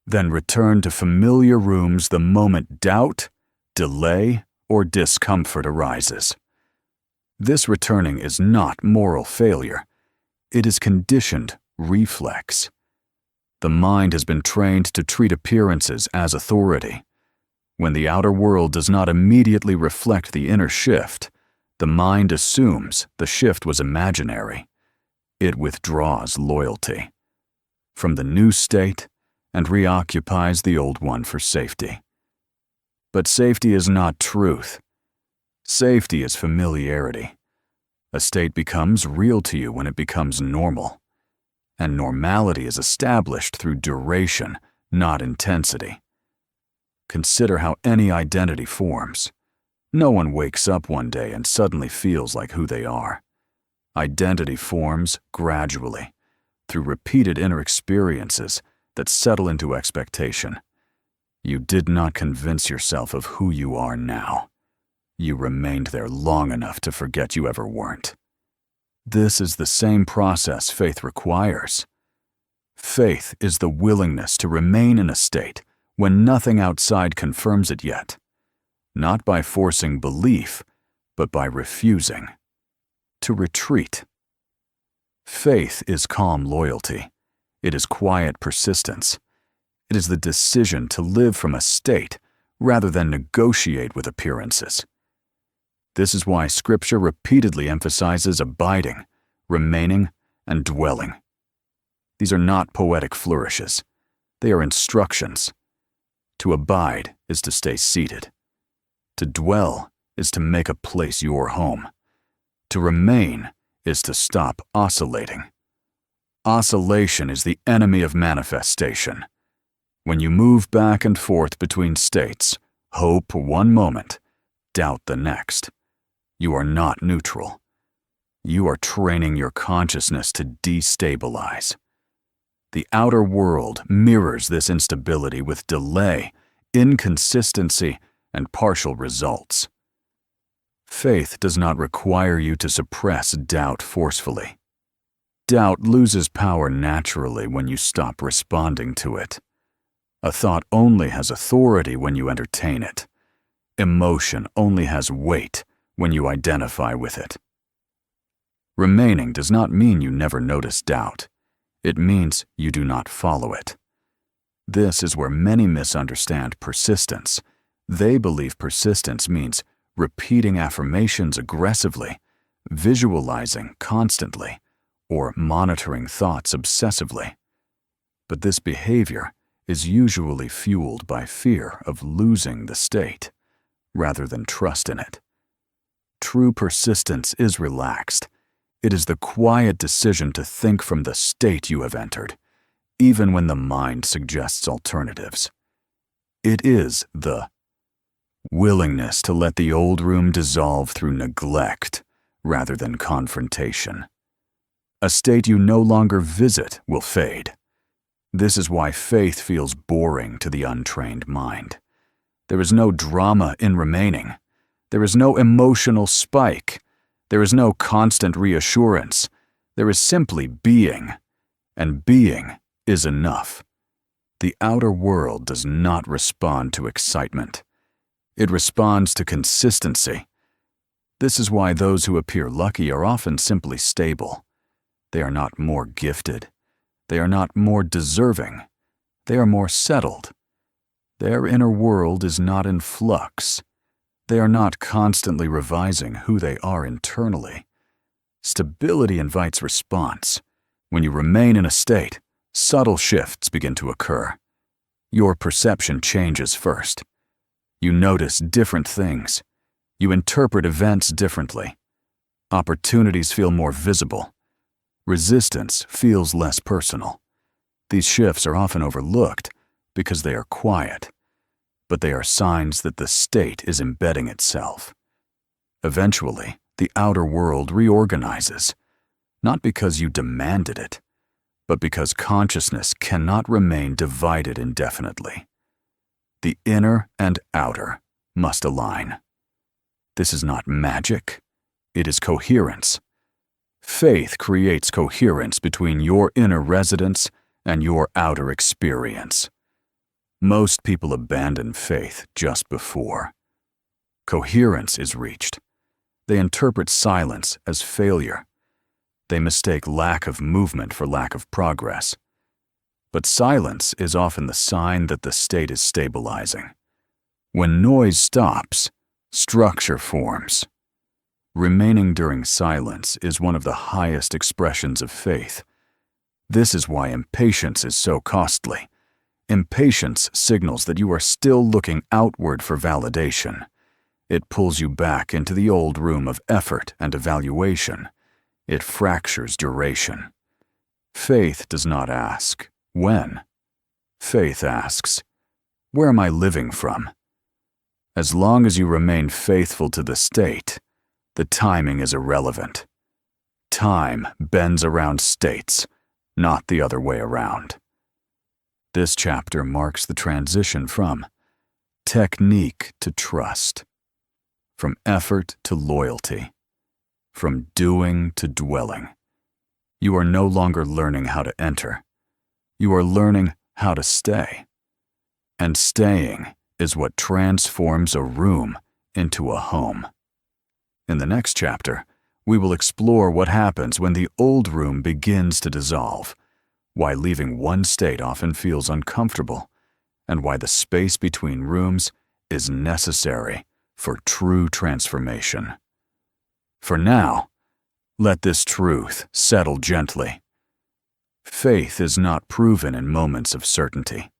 then return to familiar rooms the moment doubt, delay, or discomfort arises. This returning is not moral failure. It is conditioned reflex. The mind has been trained to treat appearances as authority. When the outer world does not immediately reflect the inner shift, the mind assumes the shift was imaginary. It withdraws loyalty from the new state and reoccupies the old one for safety. But safety is not truth. Safety is familiarity. A state becomes real to you when it becomes normal. And normality is established through duration, not intensity. Consider how any identity forms. No one wakes up one day and suddenly feels like who they are. Identity forms gradually, through repeated inner experiences that settle into expectation. You did not convince yourself of who you are now. You remained there long enough to forget you ever weren't. This is the same process faith requires. Faith is the willingness to remain in a state when nothing outside confirms it yet, not by forcing belief, but by refusing. To retreat. Faith is calm loyalty. It is quiet persistence. It is the decision to live from a state rather than negotiate with appearances. This is why Scripture repeatedly emphasizes abiding, remaining, and dwelling. These are not poetic flourishes. They are instructions. To abide is to stay seated. To dwell is to make a place your home. To remain is to stop oscillating. Oscillation is the enemy of manifestation. When you move back and forth between states, hope one moment, doubt the next, you are not neutral. You are training your consciousness to destabilize. The outer world mirrors this instability with delay, inconsistency, and partial results. Faith does not require you to suppress doubt forcefully. Doubt loses power naturally when you stop responding to it. A thought only has authority when you entertain it. Emotion only has weight when you identify with it. Remaining does not mean you never notice doubt. It means you do not follow it. This is where many misunderstand persistence. They believe persistence means repeating affirmations aggressively, visualizing constantly, or monitoring thoughts obsessively. But this behavior is usually fueled by fear of losing the state, rather than trust in it. True persistence is relaxed. It is the quiet decision to think from the state you have entered, even when the mind suggests alternatives. It is the willingness to let the old room dissolve through neglect rather than confrontation. A state you no longer visit will fade. This is why faith feels boring to the untrained mind. There is no drama in remaining. There is no emotional spike. There is no constant reassurance. There is simply being, and being is enough. The outer world does not respond to excitement. It responds to consistency. This is why those who appear lucky are often simply stable. They are not more gifted. They are not more deserving. They are more settled. Their inner world is not in flux. They are not constantly revising who they are internally. Stability invites response. When you remain in a state, subtle shifts begin to occur. Your perception changes first. You notice different things. You interpret events differently. Opportunities feel more visible. Resistance feels less personal. These shifts are often overlooked because they are quiet, but they are signs that the state is embedding itself. Eventually, the outer world reorganizes, not because you demanded it, but because consciousness cannot remain divided indefinitely. The inner and outer must align. This is not magic, it is coherence. Faith creates coherence between your inner residence and your outer experience. Most people abandon faith just before coherence is reached. They interpret silence as failure. They mistake lack of movement for lack of progress. But silence is often the sign that the state is stabilizing. When noise stops, structure forms. Remaining during silence is one of the highest expressions of faith. This is why impatience is so costly. Impatience signals that you are still looking outward for validation. It pulls you back into the old room of effort and evaluation. It fractures duration. Faith does not ask, when? Faith asks, where am I living from? As long as you remain faithful to the state, the timing is irrelevant. Time bends around states, not the other way around. This chapter marks the transition from technique to trust, from effort to loyalty, from doing to dwelling. You are no longer learning how to enter. You are learning how to stay. And staying is what transforms a room into a home. In the next chapter, we will explore what happens when the old room begins to dissolve, why leaving one state often feels uncomfortable, and why the space between rooms is necessary for true transformation. For now, let this truth settle gently. Faith is not proven in moments of certainty.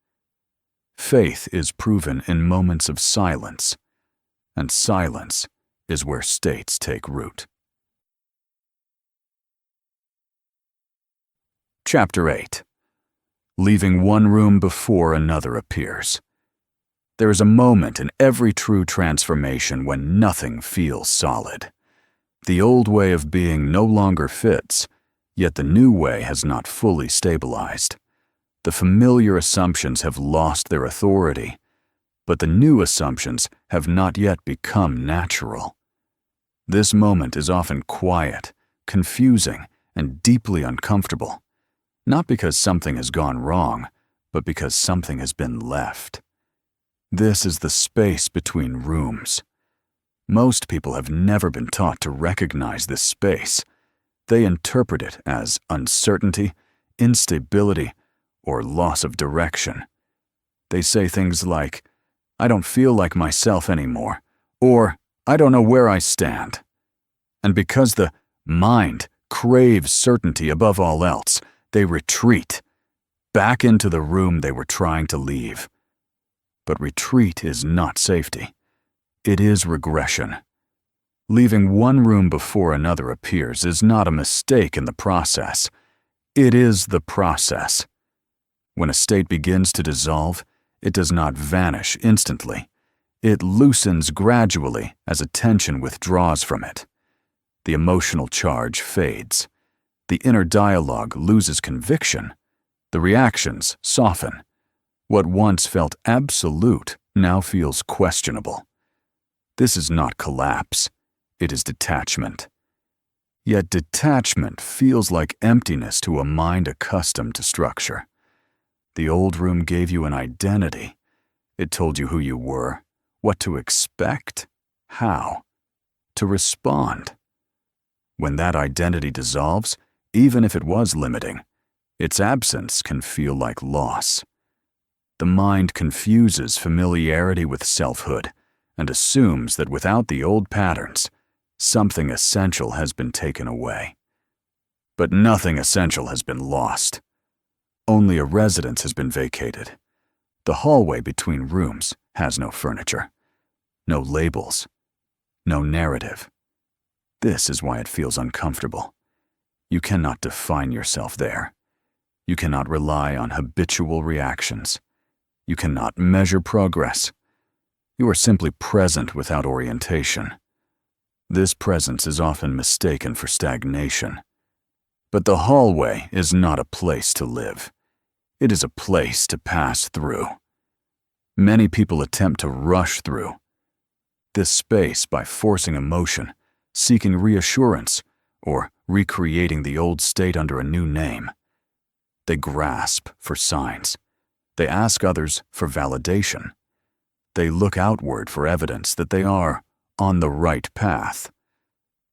Faith is proven in moments of silence, and silence is where states take root. Chapter 8. Leaving one room before another appears. There is a moment in every true transformation when nothing feels solid. The old way of being no longer fits, yet the new way has not fully stabilized. The familiar assumptions have lost their authority, but the new assumptions have not yet become natural. This moment is often quiet, confusing, and deeply uncomfortable, not because something has gone wrong, but because something has been left. This is the space between rooms. Most people have never been taught to recognize this space. They interpret it as uncertainty, instability, or loss of direction. They say things like, "I don't feel like myself anymore," or "I don't know where I stand." And because the mind craves certainty above all else, they retreat back into the room they were trying to leave. But retreat is not safety. It is regression. Leaving one room before another appears is not a mistake in the process. It is the process. When a state begins to dissolve, it does not vanish instantly. It loosens gradually as attention withdraws from it. The emotional charge fades. The inner dialogue loses conviction. The reactions soften. What once felt absolute now feels questionable. This is not collapse. It is detachment. Yet detachment feels like emptiness to a mind accustomed to structure. The old room gave you an identity. It told you who you were, what to expect, how to respond. When that identity dissolves, even if it was limiting, its absence can feel like loss. The mind confuses familiarity with selfhood and assumes that without the old patterns, something essential has been taken away. But nothing essential has been lost. Only a residence has been vacated. The hallway between rooms has no furniture, no labels, no narrative. This is why it feels uncomfortable. You cannot define yourself there. You cannot rely on habitual reactions. You cannot measure progress. You are simply present without orientation. This presence is often mistaken for stagnation. But the hallway is not a place to live. It is a place to pass through. Many people attempt to rush through this space by forcing emotion, seeking reassurance, or recreating the old state under a new name. They grasp for signs. They ask others for validation. They look outward for evidence that they are on the right path.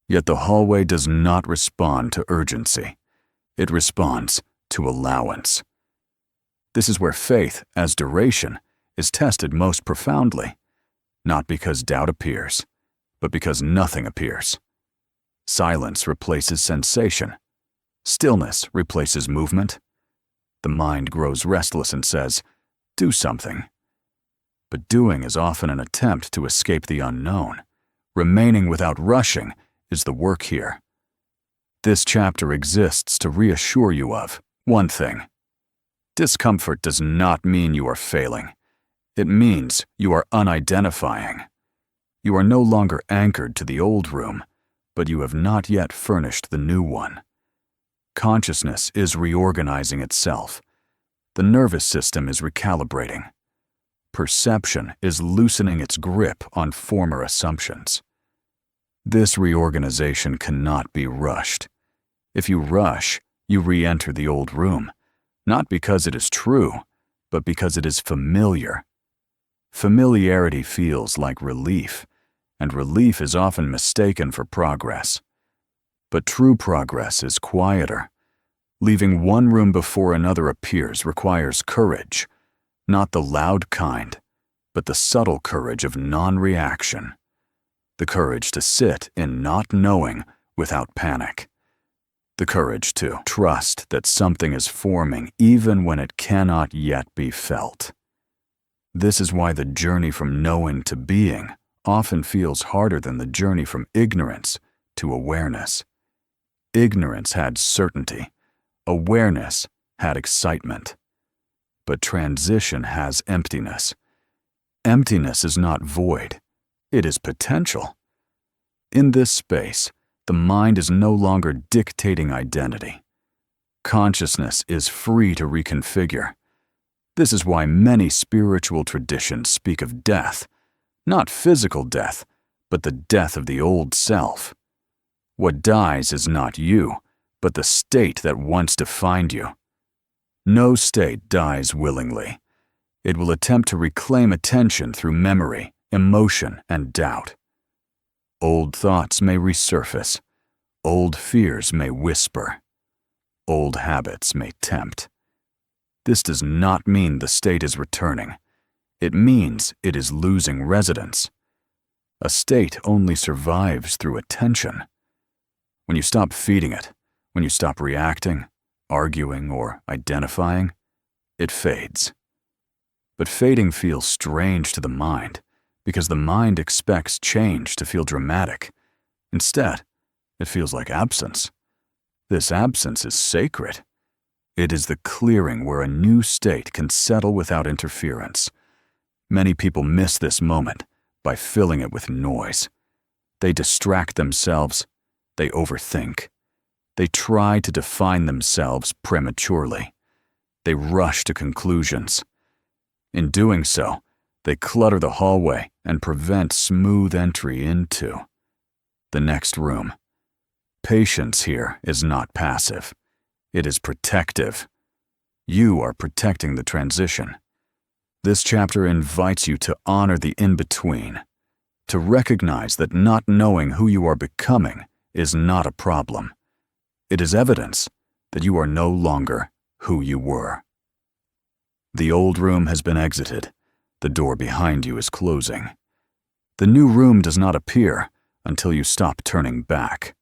Yet the hallway does not respond to urgency. It responds to allowance. This is where faith, as duration, is tested most profoundly, not because doubt appears, but because nothing appears. Silence replaces sensation. Stillness replaces movement. The mind grows restless and says, "Do something." But doing is often an attempt to escape the unknown. Remaining without rushing is the work here. This chapter exists to reassure you of one thing. Discomfort does not mean you are failing. It means you are unidentifying. You are no longer anchored to the old room, but you have not yet furnished the new one. Consciousness is reorganizing itself. The nervous system is recalibrating. Perception is loosening its grip on former assumptions. This reorganization cannot be rushed. If you rush, you re-enter the old room, not because it is true, but because it is familiar. Familiarity feels like relief, and relief is often mistaken for progress. But true progress is quieter. Leaving one room before another appears requires courage, not the loud kind, but the subtle courage of non-reaction. The courage to sit in not knowing without panic. The courage to trust that something is forming even when it cannot yet be felt. This is why the journey from knowing to being often feels harder than the journey from ignorance to awareness. Ignorance had certainty. Awareness had excitement. But transition has emptiness. Emptiness is not void. It is potential. In this space, the mind is no longer dictating identity. Consciousness is free to reconfigure. This is why many spiritual traditions speak of death, not physical death, but the death of the old self. What dies is not you, but the state that once defined you. No state dies willingly. It will attempt to reclaim attention through memory, emotion, and doubt. Old thoughts may resurface. Old fears may whisper. Old habits may tempt. This does not mean the state is returning. It means it is losing residence. A state only survives through attention. When you stop feeding it, when you stop reacting, arguing, or identifying, it fades. But fading feels strange to the mind because the mind expects change to feel dramatic. Instead, it feels like absence. This absence is sacred. It is the clearing where a new state can settle without interference. Many people miss this moment by filling it with noise. They distract themselves. They overthink. They try to define themselves prematurely. They rush to conclusions. In doing so, they clutter the hallway and prevent smooth entry into the next room. Patience here is not passive. It is protective. You are protecting the transition. This chapter invites you to honor the in-between, to recognize that not knowing who you are becoming is not a problem. It is evidence that you are no longer who you were. The old room has been exited. The door behind you is closing. The new room does not appear until you stop turning back.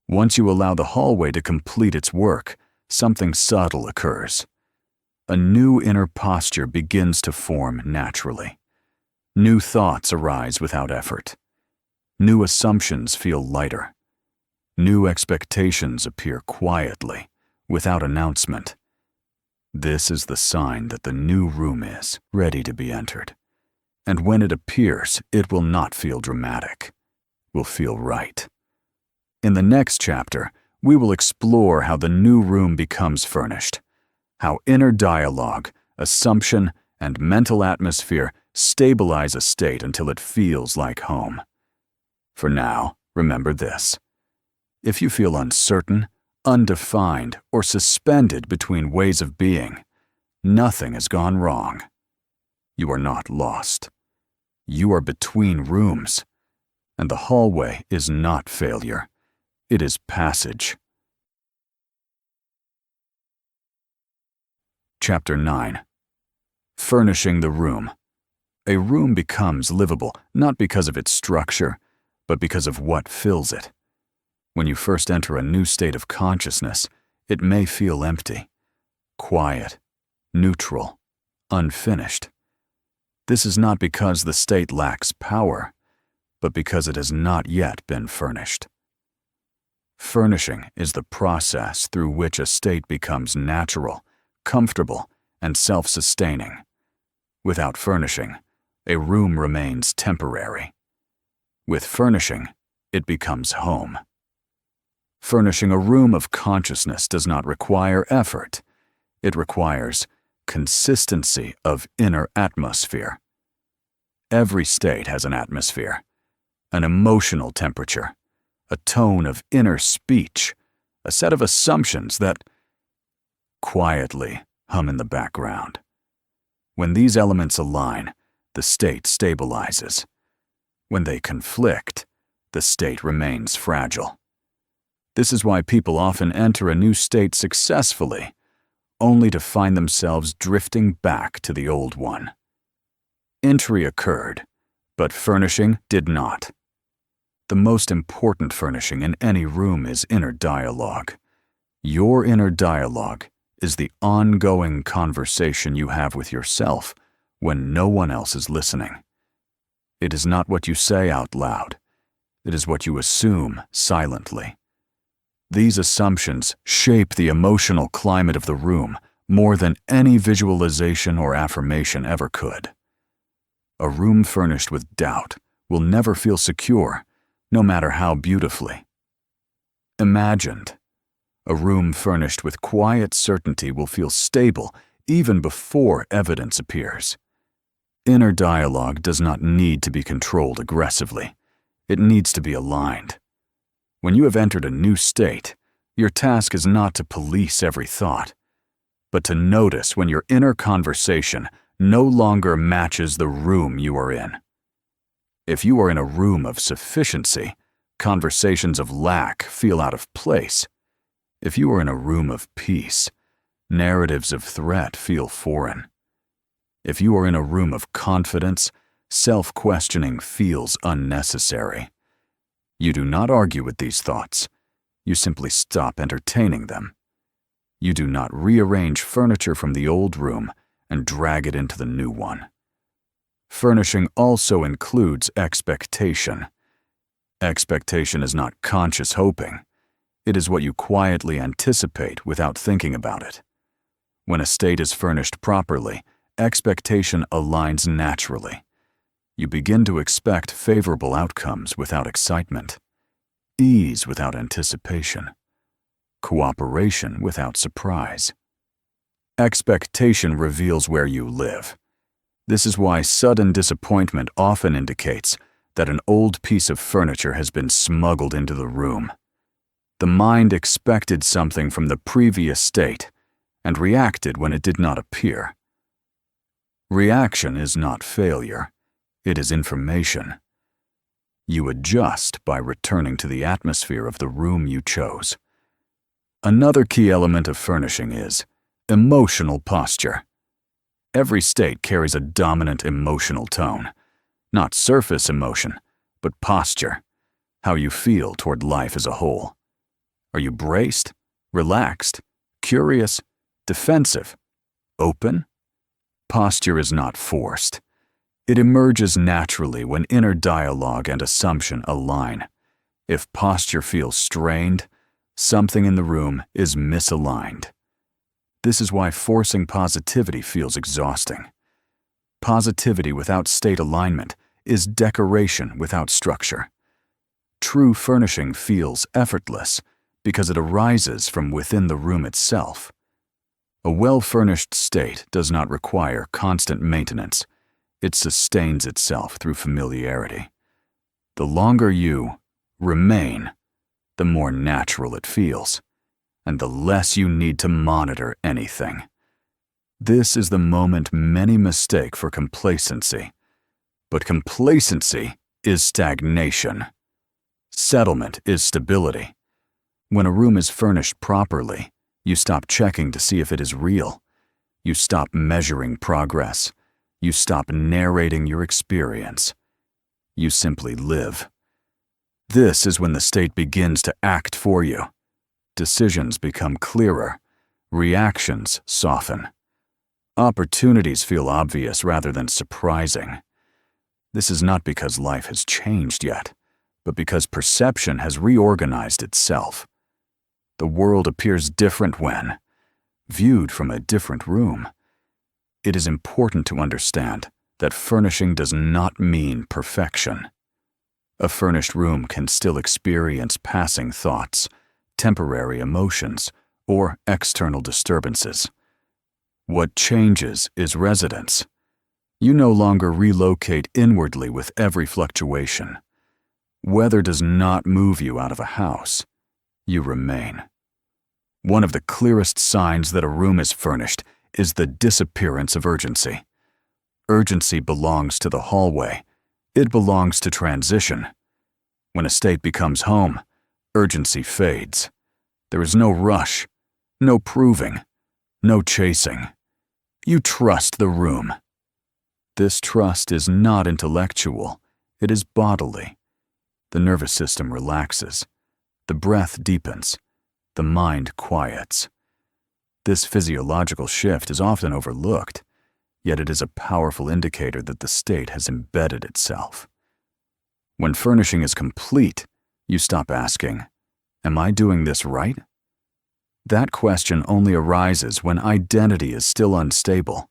Once you allow the hallway to complete its work, something subtle occurs. A new inner posture begins to form naturally. New thoughts arise without effort. New assumptions feel lighter. New expectations appear quietly, without announcement. This is the sign that the new room is ready to be entered. And when it appears, it will not feel dramatic. Will feel right. In the next chapter, we will explore how the new room becomes furnished, how inner dialogue, assumption, and mental atmosphere stabilize a state until it feels like home. For now, remember this. If you feel uncertain, undefined, or suspended between ways of being, nothing has gone wrong. You are not lost. You are between rooms, and the hallway is not failure. It is passage. Chapter 9. Furnishing the room. A room becomes livable not because of its structure, but because of what fills it. When you first enter a new state of consciousness, it may feel empty, quiet, neutral, unfinished. This is not because the state lacks power, but because it has not yet been furnished. Furnishing is the process through which a state becomes natural, comfortable, and self-sustaining. Without furnishing, a room remains temporary. With furnishing, it becomes home. Furnishing a room of consciousness does not require effort. It requires consistency of inner atmosphere. Every state has an atmosphere, an emotional temperature, a tone of inner speech, a set of assumptions that quietly hum in the background. When these elements align, the state stabilizes. When they conflict, the state remains fragile. This is why people often enter a new state successfully, only to find themselves drifting back to the old one. Entry occurred, but furnishing did not. The most important furnishing in any room is inner dialogue. Your inner dialogue is the ongoing conversation you have with yourself when no one else is listening. It is not what you say out loud. It is what you assume silently. These assumptions shape the emotional climate of the room more than any visualization or affirmation ever could. A room furnished with doubt will never feel secure, no matter how beautifully imagined. A room furnished with quiet certainty will feel stable even before evidence appears. Inner dialogue does not need to be controlled aggressively. It needs to be aligned. When you have entered a new state, your task is not to police every thought, but to notice when your inner conversation no longer matches the room you are in. If you are in a room of sufficiency, conversations of lack feel out of place. If you are in a room of peace, narratives of threat feel foreign. If you are in a room of confidence, self-questioning feels unnecessary. You do not argue with these thoughts. You simply stop entertaining them. You do not rearrange furniture from the old room and drag it into the new one. Furnishing also includes expectation. Expectation is not conscious hoping. It is what you quietly anticipate without thinking about it. When a state is furnished properly, expectation aligns naturally. You begin to expect favorable outcomes without excitement, ease without anticipation, cooperation without surprise. Expectation reveals where you live. This is why sudden disappointment often indicates that an old piece of furniture has been smuggled into the room. The mind expected something from the previous state and reacted when it did not appear. Reaction is not failure. It is information. You adjust by returning to the atmosphere of the room you chose. Another key element of furnishing is emotional posture. Every state carries a dominant emotional tone, not surface emotion, but posture, how you feel toward life as a whole. Are you braced, relaxed, curious, defensive, open? Posture is not forced. It emerges naturally when inner dialogue and assumption align. If posture feels strained, something in the room is misaligned. This is why forcing positivity feels exhausting. Positivity without state alignment is decoration without structure. True furnishing feels effortless because it arises from within the room itself. A well-furnished state does not require constant maintenance. It sustains itself through familiarity. The longer you remain, the more natural it feels, and the less you need to monitor anything. This is the moment many mistake for complacency. But complacency is stagnation. Settlement is stability. When a room is furnished properly, you stop checking to see if it is real. You stop measuring progress. You stop narrating your experience. You simply live. This is when the state begins to act for you. Decisions become clearer. Reactions soften. Opportunities feel obvious rather than surprising. This is not because life has changed yet, but because perception has reorganized itself. The world appears different when viewed from a different room. It is important to understand that furnishing does not mean perfection. A furnished room can still experience passing thoughts, temporary emotions, or external disturbances. What changes is residence. You no longer relocate inwardly with every fluctuation. Weather does not move you out of a house. You remain. One of the clearest signs that a room is furnished is the disappearance of urgency. Urgency belongs to the hallway. It belongs to transition. When a state becomes home, urgency fades. There is no rush, no proving, no chasing. You trust the room. This trust is not intellectual, it is bodily. The nervous system relaxes. The breath deepens. The mind quiets. This physiological shift is often overlooked, yet it is a powerful indicator that the state has embedded itself. When furnishing is complete, you stop asking, "Am I doing this right?" That question only arises when identity is still unstable.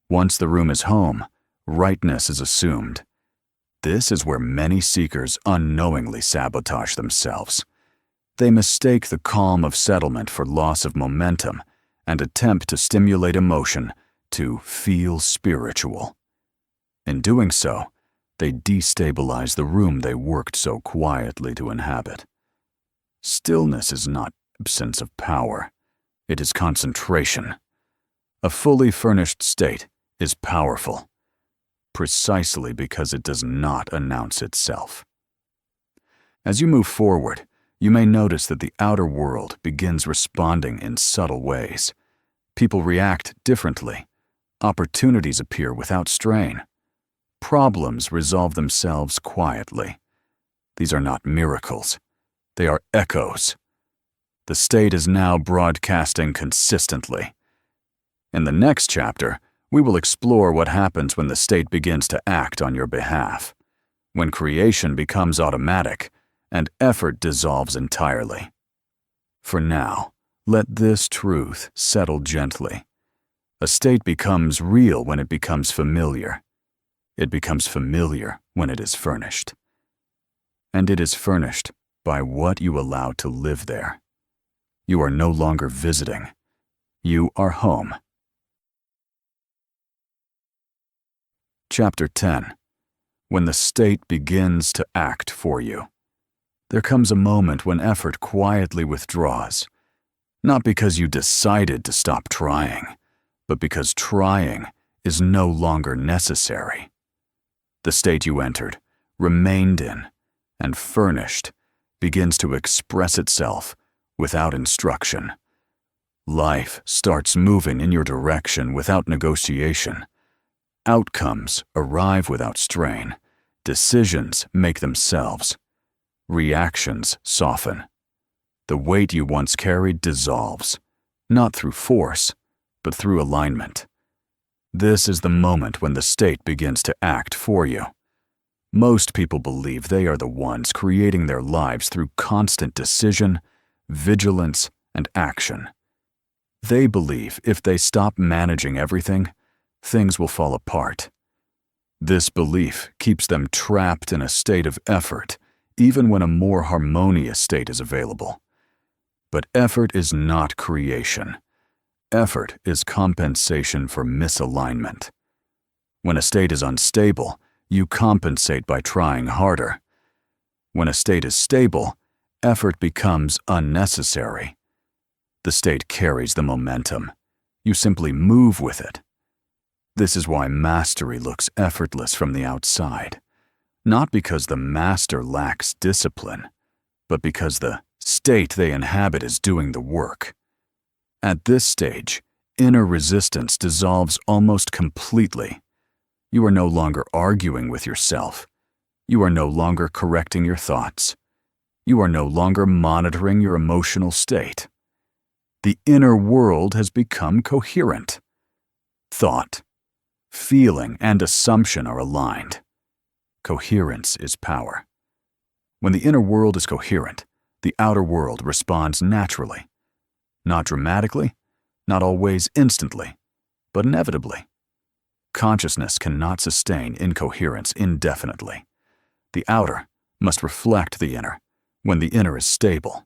Once the room is home, rightness is assumed. This is where many seekers unknowingly sabotage themselves. They mistake the calm of settlement for loss of momentum and attempt to stimulate emotion to feel spiritual. In doing so, they destabilize the room they worked so quietly to inhabit. Stillness is not absence of power. It is concentration. A fully furnished state is powerful, precisely because it does not announce itself. As you move forward, you may notice that the outer world begins responding in subtle ways. People react differently. Opportunities appear without strain. Problems resolve themselves quietly. These are not miracles. They are echoes. The state is now broadcasting consistently. In the next chapter, we will explore what happens when the state begins to act on your behalf, when creation becomes automatic and effort dissolves entirely. For now, let this truth settle gently. A state becomes real when it becomes familiar. It becomes familiar when it is furnished. And it is furnished by what you allow to live there. You are no longer visiting. You are home. Chapter 10. When the state begins to act for you. There comes a moment when effort quietly withdraws, not because you decided to stop trying, but because trying is no longer necessary. The state you entered, remained in, and furnished begins to express itself without instruction. Life starts moving in your direction without negotiation. Outcomes arrive without strain. Decisions make themselves. Reactions soften. The weight you once carried dissolves, not through force, but through alignment. This is the moment when the state begins to act for you. Most people believe they are the ones creating their lives through constant decision, vigilance, and action. They believe if they stop managing everything, things will fall apart. This belief keeps them trapped in a state of effort, even when a more harmonious state is available. But effort is not creation. Effort is compensation for misalignment. When a state is unstable, you compensate by trying harder. When a state is stable, effort becomes unnecessary. The state carries the momentum. You simply move with it. This is why mastery looks effortless from the outside. Not because the master lacks discipline, but because the state they inhabit is doing the work. At this stage, inner resistance dissolves almost completely. You are no longer arguing with yourself. You are no longer correcting your thoughts. You are no longer monitoring your emotional state. The inner world has become coherent. Thought, feeling, and assumption are aligned. Coherence is power. When the inner world is coherent, the outer world responds naturally. Not dramatically, not always instantly, but inevitably. Consciousness cannot sustain incoherence indefinitely. The outer must reflect the inner when the inner is stable.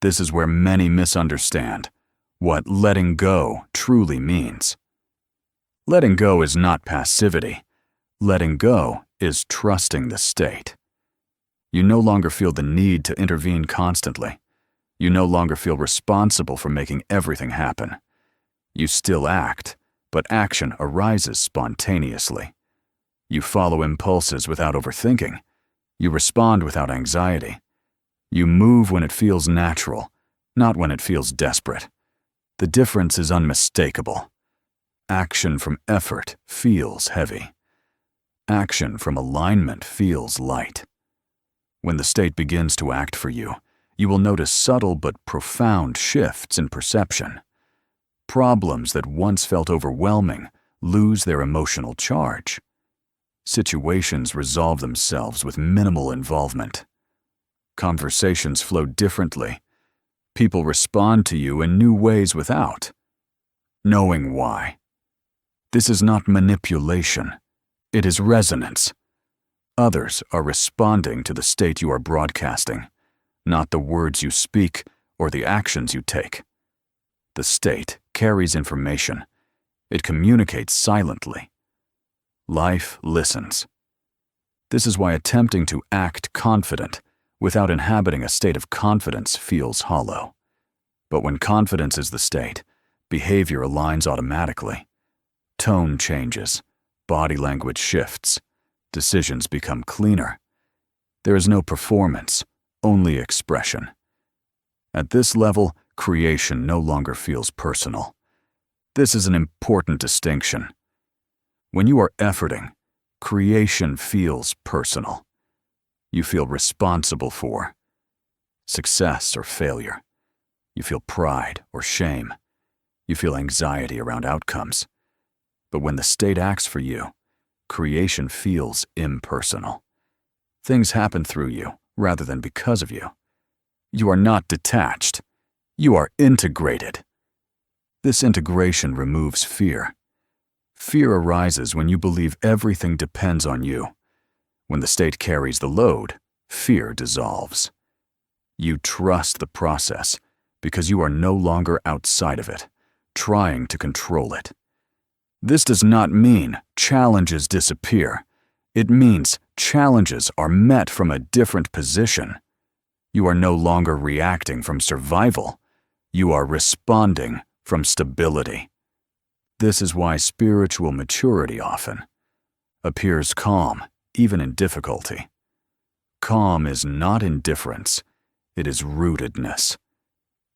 This is where many misunderstand what letting go truly means. Letting go is not passivity. Letting go is trusting the state. You no longer feel the need to intervene constantly. You no longer feel responsible for making everything happen. You still act, but action arises spontaneously. You follow impulses without overthinking. You respond without anxiety. You move when it feels natural, not when it feels desperate. The difference is unmistakable. Action from effort feels heavy. Action from alignment feels light. When the state begins to act for you, you will notice subtle but profound shifts in perception. Problems that once felt overwhelming lose their emotional charge. Situations resolve themselves with minimal involvement. Conversations flow differently. People respond to you in new ways without knowing why. This is not manipulation. It is resonance. Others are responding to the state you are broadcasting, not the words you speak or the actions you take. The state carries information. It communicates silently. Life listens. This is why attempting to act confident without inhabiting a state of confidence feels hollow. But when confidence is the state, behavior aligns automatically. Tone changes, body language shifts, decisions become cleaner. There is no performance, only expression. At this level, creation no longer feels personal. This is an important distinction. When you are efforting, creation feels personal. You feel responsible for success or failure. You feel pride or shame. You feel anxiety around outcomes. But when the state acts for you, creation feels impersonal. Things happen through you rather than because of you. You are not detached. You are integrated. This integration removes fear. Fear arises when you believe everything depends on you. When the state carries the load, fear dissolves. You trust the process because you are no longer outside of it, trying to control it. This does not mean challenges disappear. It means challenges are met from a different position. You are no longer reacting from survival. You are responding from stability. This is why spiritual maturity often appears calm, even in difficulty. Calm is not indifference, it is rootedness.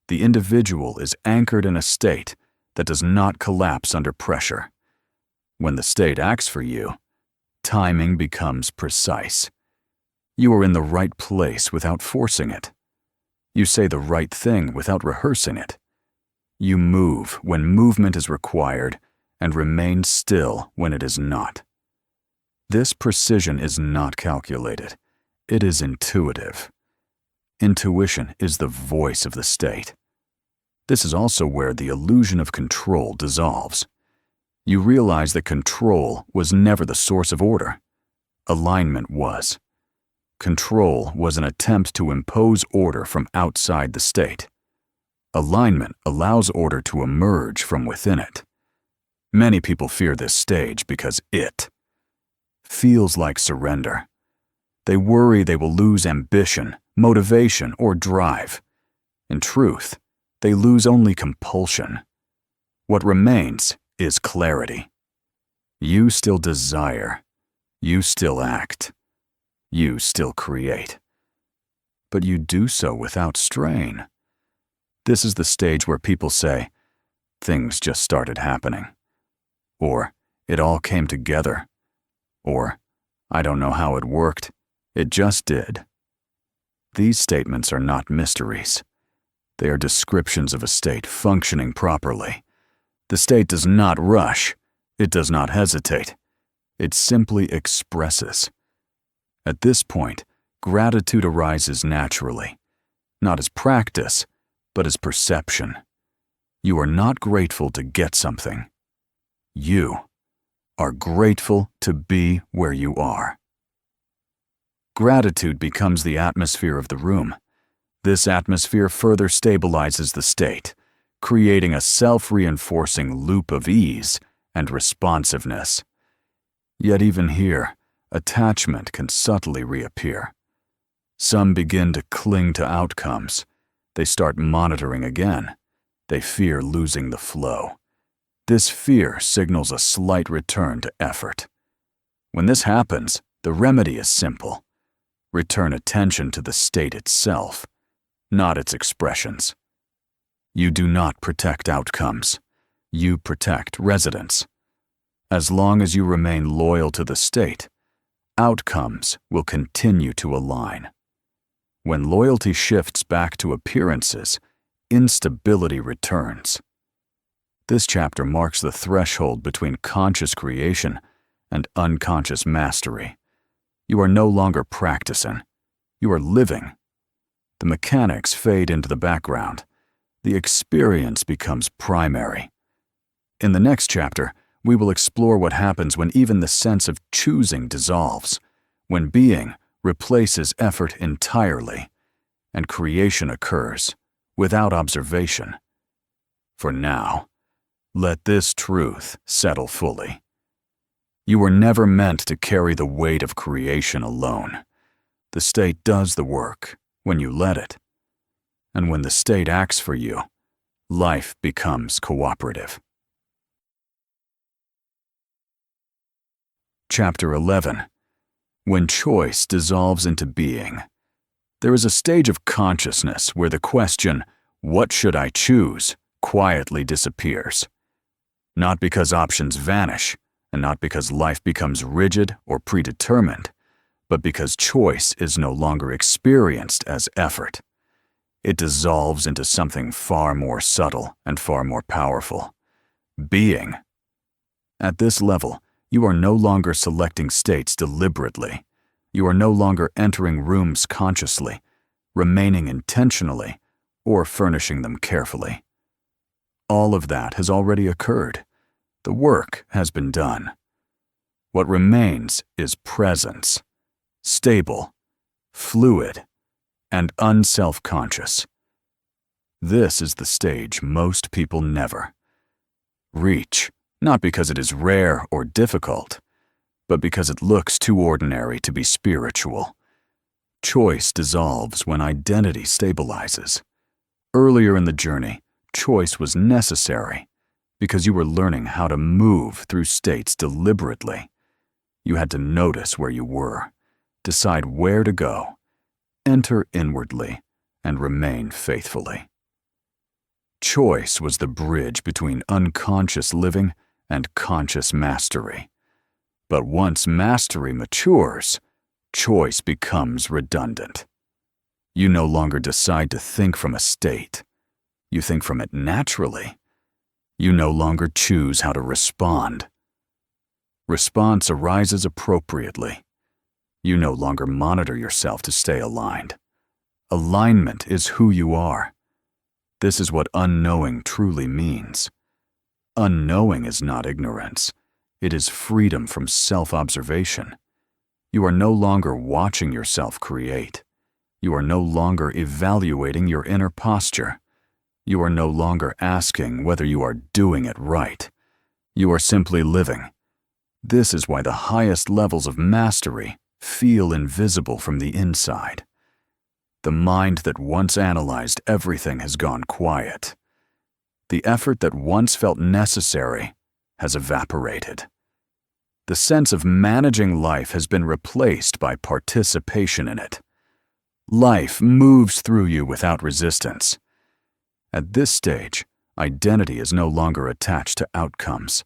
The individual is anchored in a state that does not collapse under pressure. When the state acts for you, timing becomes precise. You are in the right place without forcing it. You say the right thing without rehearsing it. You move when movement is required and remain still when it is not. This precision is not calculated. It is intuitive. Intuition is the voice of the state. This is also where the illusion of control dissolves. You realize that control was never the source of order. Alignment was. Control was an attempt to impose order from outside the state. Alignment allows order to emerge from within it. Many people fear this stage because it feels like surrender. They worry they will lose ambition, motivation, or drive. In truth, they lose only compulsion. What remains is clarity. You still desire. You still act. You still create. But you do so without strain. This is the stage where people say, things just started happening. Or, it all came together. Or, I don't know how it worked. It just did. These statements are not mysteries. They are descriptions of a state functioning properly. The state does not rush. It does not hesitate. It simply expresses. At this point, gratitude arises naturally, not as practice, but as perception. You are not grateful to get something. You are grateful to be where you are. Gratitude becomes the atmosphere of the room. This atmosphere further stabilizes the state, creating a self-reinforcing loop of ease and responsiveness. Yet even here, attachment can subtly reappear. Some begin to cling to outcomes. They start monitoring again. They fear losing the flow. This fear signals a slight return to effort. When this happens, the remedy is simple. Return attention to the state itself, not its expressions. You do not protect outcomes. You protect residents. As long as you remain loyal to the state, outcomes will continue to align. When loyalty shifts back to appearances, instability returns. This chapter marks the threshold between conscious creation and unconscious mastery. You are no longer practicing. You are living. The mechanics fade into the background. The experience becomes primary. In the next chapter, we will explore what happens when even the sense of choosing dissolves, when being replaces effort entirely, and creation occurs without observation. For now, let this truth settle fully. You were never meant to carry the weight of creation alone. The state does the work when you let it. And when the state acts for you, life becomes cooperative. Chapter 11. When choice dissolves into being. There is a stage of consciousness where the question, "What should I choose?" quietly disappears. Not because options vanish, and not because life becomes rigid or predetermined, but because choice is no longer experienced as effort. it dissolves into something far more subtle and far more powerful. Being. At this level, you are no longer selecting states deliberately. You are no longer entering rooms consciously, remaining intentionally, or furnishing them carefully. All of that has already occurred. The work has been done. What remains is presence, stable, fluid, and unself-conscious. This is the stage most people never reach, not because it is rare or difficult, but because it looks too ordinary to be spiritual. Choice dissolves when identity stabilizes. Earlier in the journey, choice was necessary because you were learning how to move through states deliberately. You had to notice where you were, decide where to go, enter inwardly, and remain faithfully. Choice was the bridge between unconscious living and conscious mastery. But once mastery matures, choice becomes redundant. You no longer decide to think from a state. You think from it naturally. You no longer choose how to respond. Response arises appropriately. You no longer monitor yourself to stay aligned. Alignment is who you are. This is what unknowing truly means. Unknowing is not ignorance. It is freedom from self-observation. You are no longer watching yourself create. You are no longer evaluating your inner posture. You are no longer asking whether you are doing it right. You are simply living. This is why the highest levels of mastery feel invisible from the inside. The mind that once analyzed everything has gone quiet. The effort that once felt necessary has evaporated. The sense of managing life has been replaced by participation in it. Life moves through you without resistance. At this stage, identity is no longer attached to outcomes.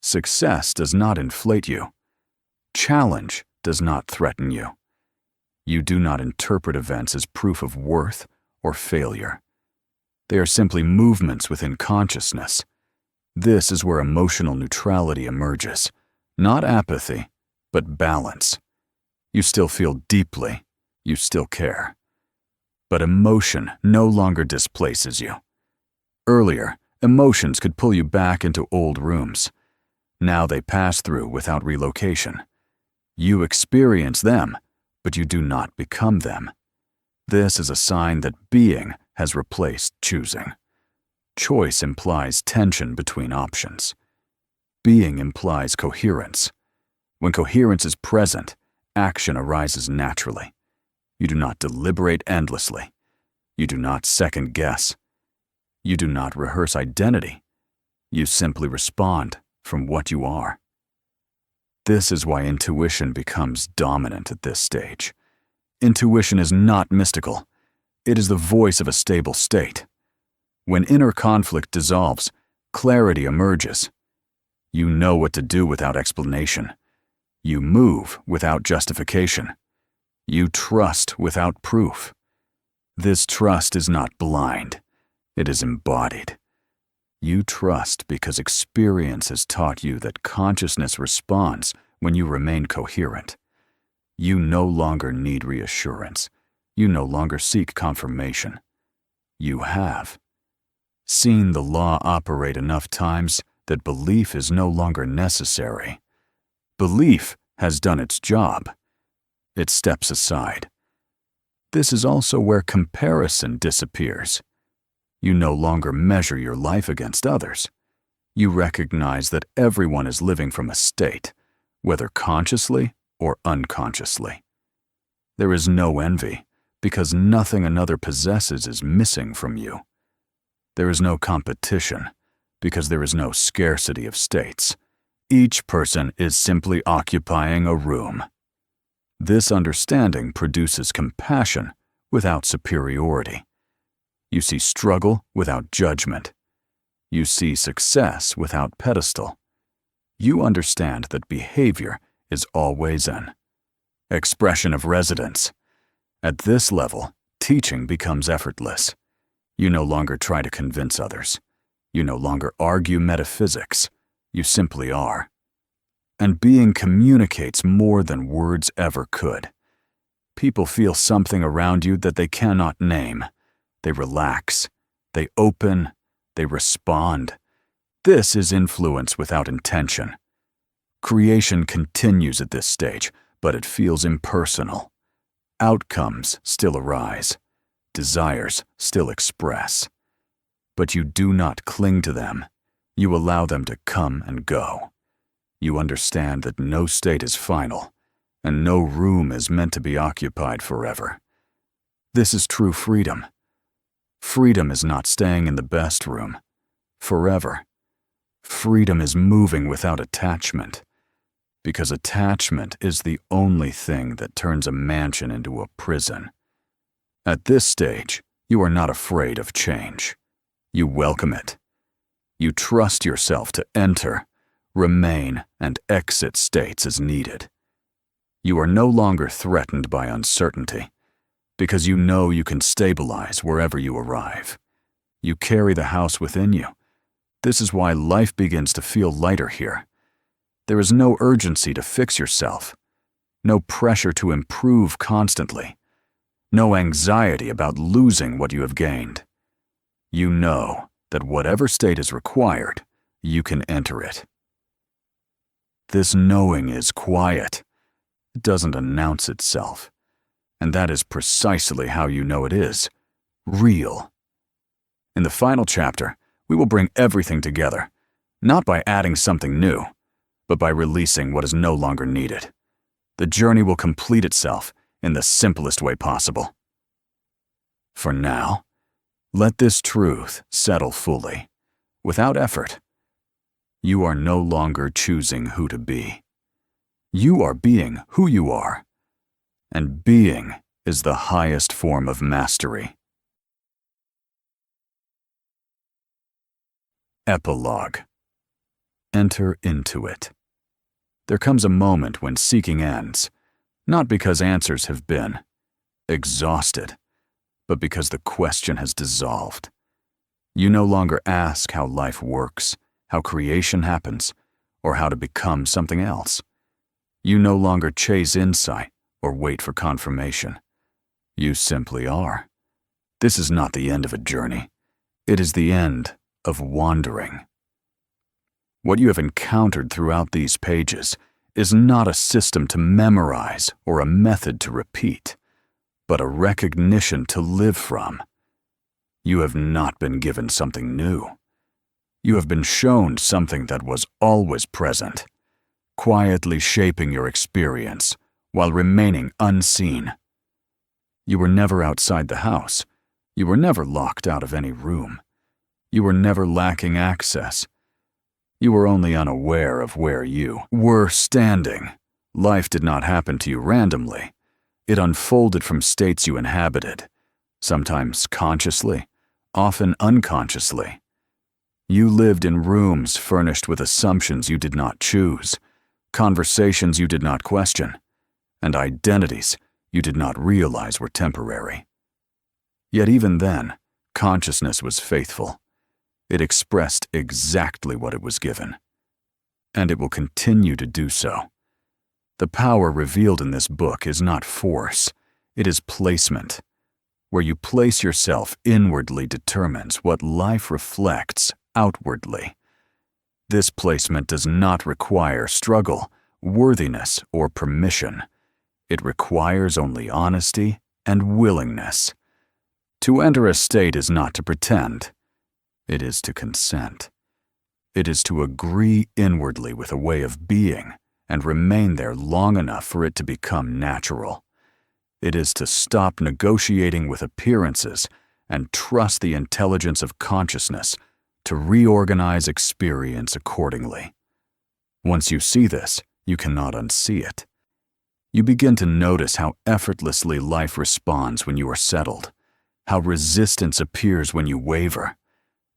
Success does not inflate you. Challenge does not threaten you. You do not interpret events as proof of worth or failure. They are simply movements within consciousness. This is where emotional neutrality emerges. Not apathy, but balance. You still feel deeply. You still care. But emotion no longer displaces you. Earlier, emotions could pull you back into old rooms. Now they pass through without relocation. You experience them, but you do not become them. This is a sign that being has replaced choosing. Choice implies tension between options. Being implies coherence. When coherence is present, action arises naturally. You do not deliberate endlessly. You do not second guess. You do not rehearse identity. You simply respond from what you are. This is why intuition becomes dominant at this stage. Intuition is not mystical. It is the voice of a stable state. When inner conflict dissolves, clarity emerges. You know what to do without explanation. You move without justification. You trust without proof. This trust is not blind. It is embodied. You trust because experience has taught you that consciousness responds when you remain coherent. You no longer need reassurance. You no longer seek confirmation. You have seen the law operate enough times that belief is no longer necessary. Belief has done its job. It steps aside. This is also where comparison disappears. You no longer measure your life against others. You recognize that everyone is living from a state, whether consciously or unconsciously. There is no envy, because nothing another possesses is missing from you. There is no competition, because there is no scarcity of states. Each person is simply occupying a room. This understanding produces compassion without superiority. You see struggle without judgment. You see success without pedestal. You understand that behavior is always an expression of residence. At this level, teaching becomes effortless. You no longer try to convince others. You no longer argue metaphysics. You simply are. And being communicates more than words ever could. People feel something around you that they cannot name. They relax. They open. They respond. This is influence without intention. Creation continues at this stage, but it feels impersonal. Outcomes still arise. Desires still express. But you do not cling to them. You allow them to come and go. You understand that no state is final, and no room is meant to be occupied forever. This is true freedom. Freedom is not staying in the best room forever. Freedom is moving without attachment, because attachment is the only thing that turns a mansion into a prison. At this stage, you are not afraid of change. You welcome it. You trust yourself to enter, remain, and exit states as needed. You are no longer threatened by uncertainty, because you know you can stabilize wherever you arrive. You carry the house within you. This is why life begins to feel lighter here. There is no urgency to fix yourself, no pressure to improve constantly, no anxiety about losing what you have gained. You know that whatever state is required, you can enter it. This knowing is quiet. It doesn't announce itself. And that is precisely how you know it is real. In the final chapter, we will bring everything together, not by adding something new, but by releasing what is no longer needed. The journey will complete itself in the simplest way possible. For now, let this truth settle fully, without effort. You are no longer choosing who to be. You are being who you are, and being is the highest form of mastery. Epilogue. Enter into it. There comes a moment when seeking ends, not because answers have been exhausted, but because the question has dissolved. You no longer ask how life works, how creation happens, or how to become something else. You no longer chase insight or wait for confirmation. You simply are. This is not the end of a journey. It is the end of wandering. What you have encountered throughout these pages is not a system to memorize or a method to repeat, but a recognition to live from. You have not been given something new. You have been shown something that was always present, quietly shaping your experience while remaining unseen. You were never outside the house. You were never locked out of any room. You were never lacking access. You were only unaware of where you were standing. Life did not happen to you randomly. It unfolded from states you inhabited, sometimes consciously, often unconsciously. You lived in rooms furnished with assumptions you did not choose, conversations you did not question, and identities you did not realize were temporary. Yet even then, consciousness was faithful. It expressed exactly what it was given, and it will continue to do so. The power revealed in this book is not force, it is placement. Where you place yourself inwardly determines what life reflects outwardly. This placement does not require struggle, worthiness, or permission. It requires only honesty and willingness. To enter a state is not to pretend. It is to consent. It is to agree inwardly with a way of being and remain there long enough for it to become natural. It is to stop negotiating with appearances and trust the intelligence of consciousness to reorganize experience accordingly. Once you see this, you cannot unsee it. You begin to notice how effortlessly life responds when you are settled, how resistance appears when you waver,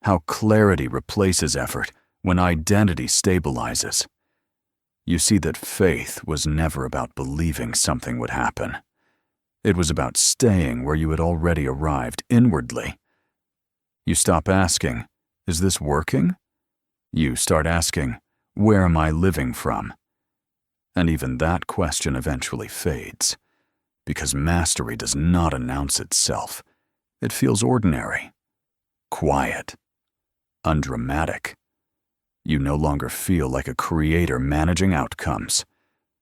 how clarity replaces effort when identity stabilizes. You see that faith was never about believing something would happen. It was about staying where you had already arrived inwardly. You stop asking, "Is this working?" You start asking, "Where am I living from?" And even that question eventually fades, because mastery does not announce itself. It feels ordinary, quiet, undramatic. You no longer feel like a creator managing outcomes.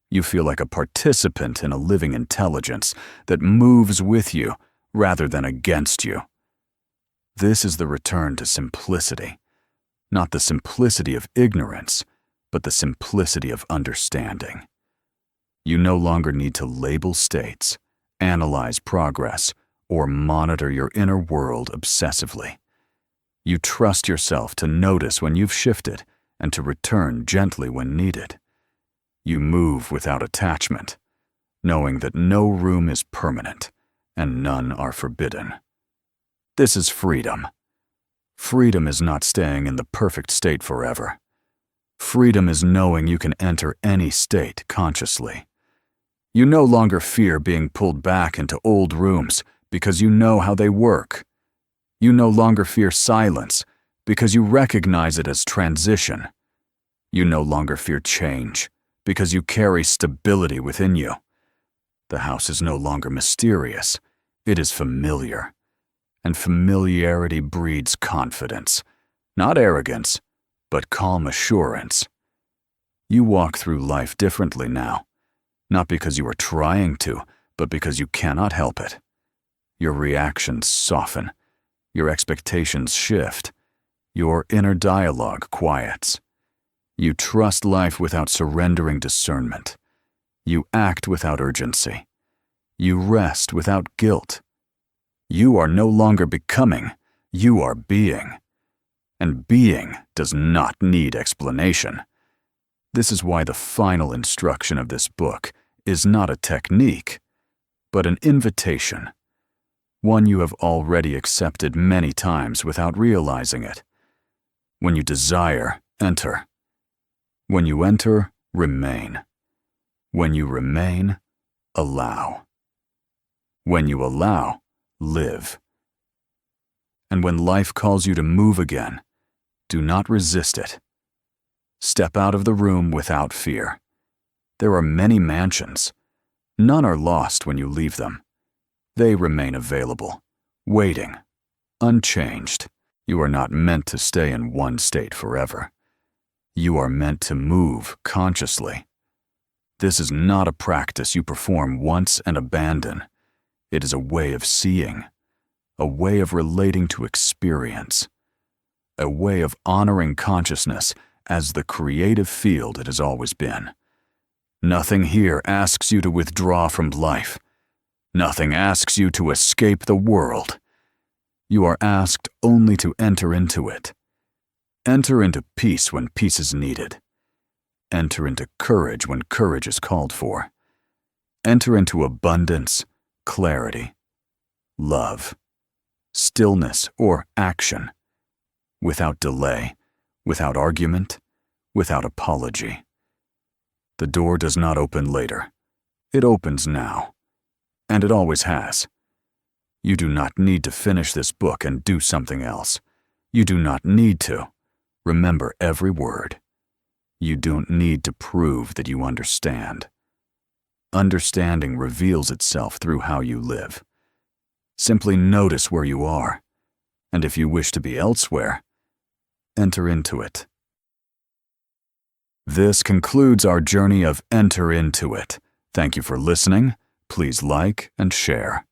You feel like a participant in a living intelligence that moves with you rather than against you. This is the return to simplicity, not the simplicity of ignorance, but the simplicity of understanding. You no longer need to label states, analyze progress, or monitor your inner world obsessively. You trust yourself to notice when you've shifted and to return gently when needed. You move without attachment, knowing that no room is permanent and none are forbidden. This is freedom. Freedom is not staying in the perfect state forever. Freedom is knowing you can enter any state consciously. You no longer fear being pulled back into old rooms because you know how they work. You no longer fear silence because you recognize it as transition. You no longer fear change because you carry stability within you. The house is no longer mysterious. It is familiar. And familiarity breeds confidence, not arrogance, but calm assurance. You walk through life differently now, not because you are trying to, but because you cannot help it. Your reactions soften, your expectations shift, your inner dialogue quiets. You trust life without surrendering discernment. You act without urgency. You rest without guilt. You are no longer becoming, you are being. And being does not need explanation. This is why the final instruction of this book is not a technique, but an invitation, one you have already accepted many times without realizing it. When you desire, enter. When you enter, remain. When you remain, allow. When you allow, live. And when life calls you to move again, do not resist it. Step out of the room without fear. There are many mansions. None are lost when you leave them. They remain available, waiting, unchanged. You are not meant to stay in one state forever. You are meant to move consciously. This is not a practice you perform once and abandon. It is a way of seeing, a way of relating to experience, a way of honoring consciousness as the creative field it has always been. Nothing here asks you to withdraw from life. Nothing asks you to escape the world. You are asked only to enter into it. Enter into peace when peace is needed. Enter into courage when courage is called for. Enter into abundance, clarity, love, stillness, or action, without delay, without argument, without apology. The door does not open later. It opens now, and it always has. You do not need to finish this book and do something else. You do not need to. Remember every word. You don't need to prove that you understand. Understanding reveals itself through how you live. Simply notice where you are, and if you wish to be elsewhere, enter into it. This concludes our journey of Enter Into It. Thank you for listening. Please like and share.